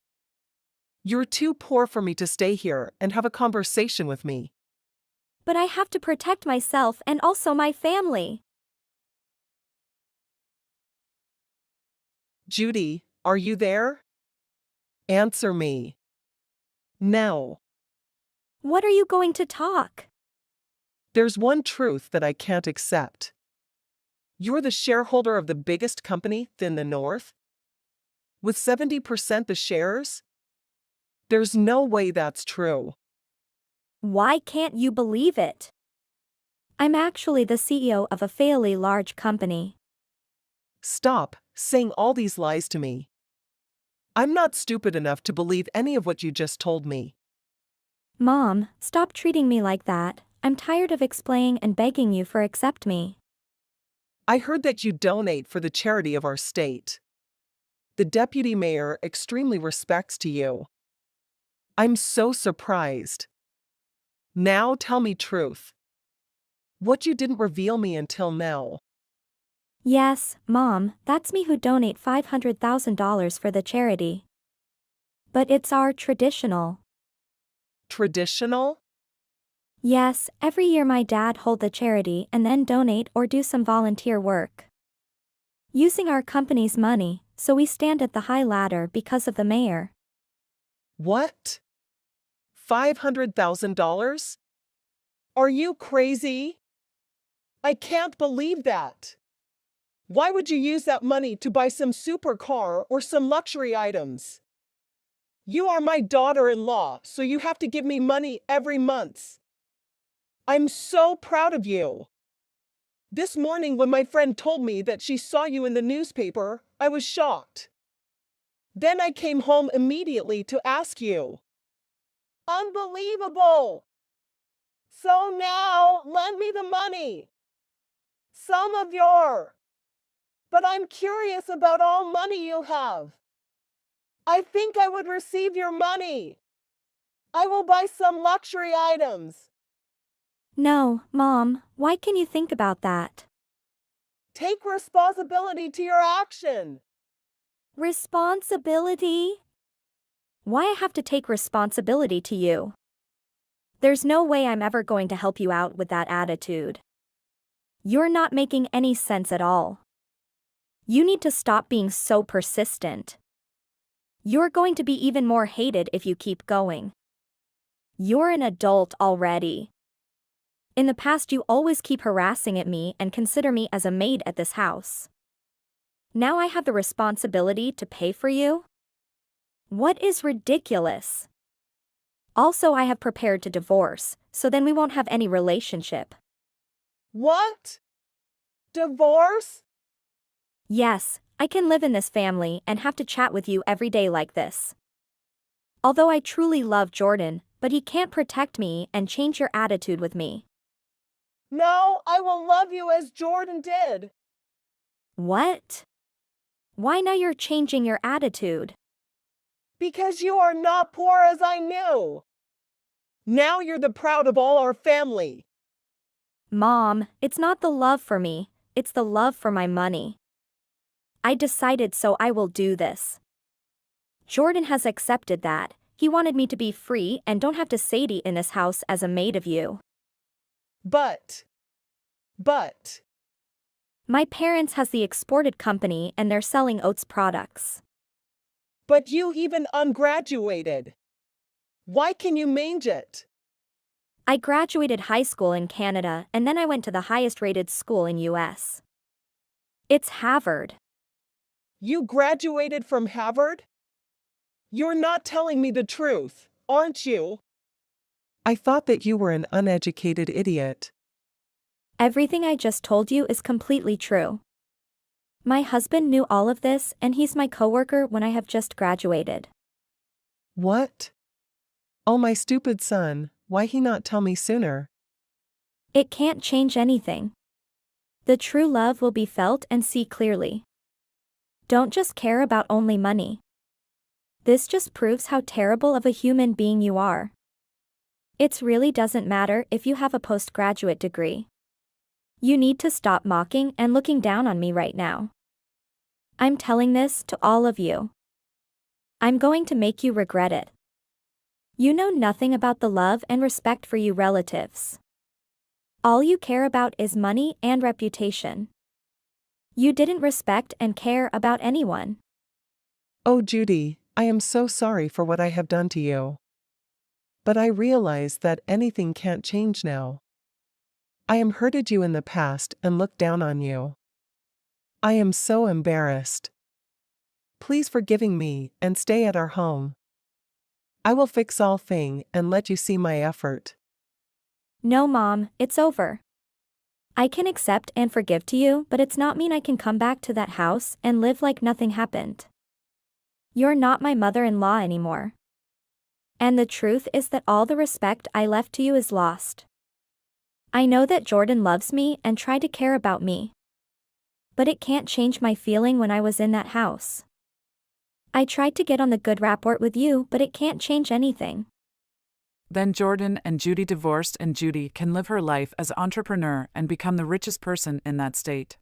You're too poor for me to stay here and have a conversation with me. But I have to protect myself and also my family. Judy, are you there? Answer me. No. What are you going to talk? There's one truth that I can't accept. You're the shareholder of the biggest company in the North? With 70% the shares? There's no way that's true. Why can't you believe it? I'm actually the CEO of a fairly large company. Stop saying all these lies to me. I'm not stupid enough to believe any of what you just told me. Mom, stop treating me like that. I'm tired of explaining and begging you for accept me. I heard that you donate for the charity of our state. The deputy mayor extremely respects to you. I'm so surprised. Now tell me truth. What you didn't reveal me until now. Yes, Mom, that's me who donate $500,000 for the charity. But it's our traditional. Traditional? Yes, every year my dad hold the charity and then donate or do some volunteer work. Using our company's money, so we stand at the high ladder because of the mayor. What? $500,000? Are you crazy? I can't believe that. Why would you use that money to buy some supercar or some luxury items? You are my daughter-in-law, so you have to give me money every month. I'm so proud of you. This morning when my friend told me that she saw you in the newspaper, I was shocked. Then I came home immediately to ask you. Unbelievable! So now, lend me the money. Some of your. But I'm curious about all money you have. I think I would receive your money. I will buy some luxury items. No, Mom, why can you think about that? Take responsibility to your action. Responsibility? Why I have to take responsibility to you? There's no way I'm ever going to help you out with that attitude. You're not making any sense at all. You need to stop being so persistent. You're going to be even more hated if you keep going. You're an adult already. In the past you always keep harassing at me and consider me as a maid at this house. Now I have the responsibility to pay for you? What is ridiculous? Also, I have prepared to divorce, so then we won't have any relationship. What? Divorce? Yes, I can live in this family and have to chat with you every day like this. Although I truly love Jordan, but he can't protect me and change your attitude with me. No, I will love you as Jordan did. What? Why now you're changing your attitude? Because you are not poor as I knew. Now you're the proud of all our family. Mom, it's not the love for me, it's the love for my money. I decided so I will do this. Jordan has accepted that. He wanted me to be free and don't have to Sadie in this house as a maid of you. But. My parents has the exported company and they're selling oats products. But you even ungraduated. Why can you mange it? I graduated high school in Canada and then I went to the highest rated school in US. It's Harvard. You graduated from Harvard? You're not telling me the truth, aren't you? I thought that you were an uneducated idiot. Everything I just told you is completely true. My husband knew all of this and he's my coworker when I have just graduated. What? Oh, my stupid son, why he not tell me sooner? It can't change anything. The true love will be felt and see clearly. Don't just care about only money. This just proves how terrible of a human being you are. It really doesn't matter if you have a postgraduate degree. You need to stop mocking and looking down on me right now. I'm telling this to all of you. I'm going to make you regret it. You know nothing about the love and respect for you relatives. All you care about is money and reputation. You didn't respect and care about anyone. Oh, Judy, I am so sorry for what I have done to you. But I realize that anything can't change now. I am hurted you in the past and looked down on you. I am so embarrassed. Please forgiving me and stay at our home. I will fix all thing and let you see my effort. No, Mom, it's over. I can accept and forgive to you, but it's not mean I can come back to that house and live like nothing happened. You're not my mother-in-law anymore. And the truth is that all the respect I left to you is lost. I know that Jordan loves me and tried to care about me. But it can't change my feeling when I was in that house. I tried to get on the good rapport with you, but it can't change anything. Then Jordan and Judy divorced and Judy can live her life as entrepreneur and become the richest person in that state.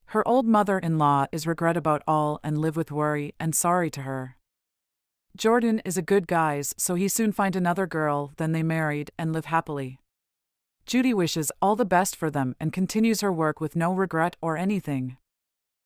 Her old mother-in-law is regret about all and live with worry and sorry to her. Jordan is a good guy, so he soon find another girl, then they married and live happily. Judy wishes all the best for them and continues her work with no regret or anything.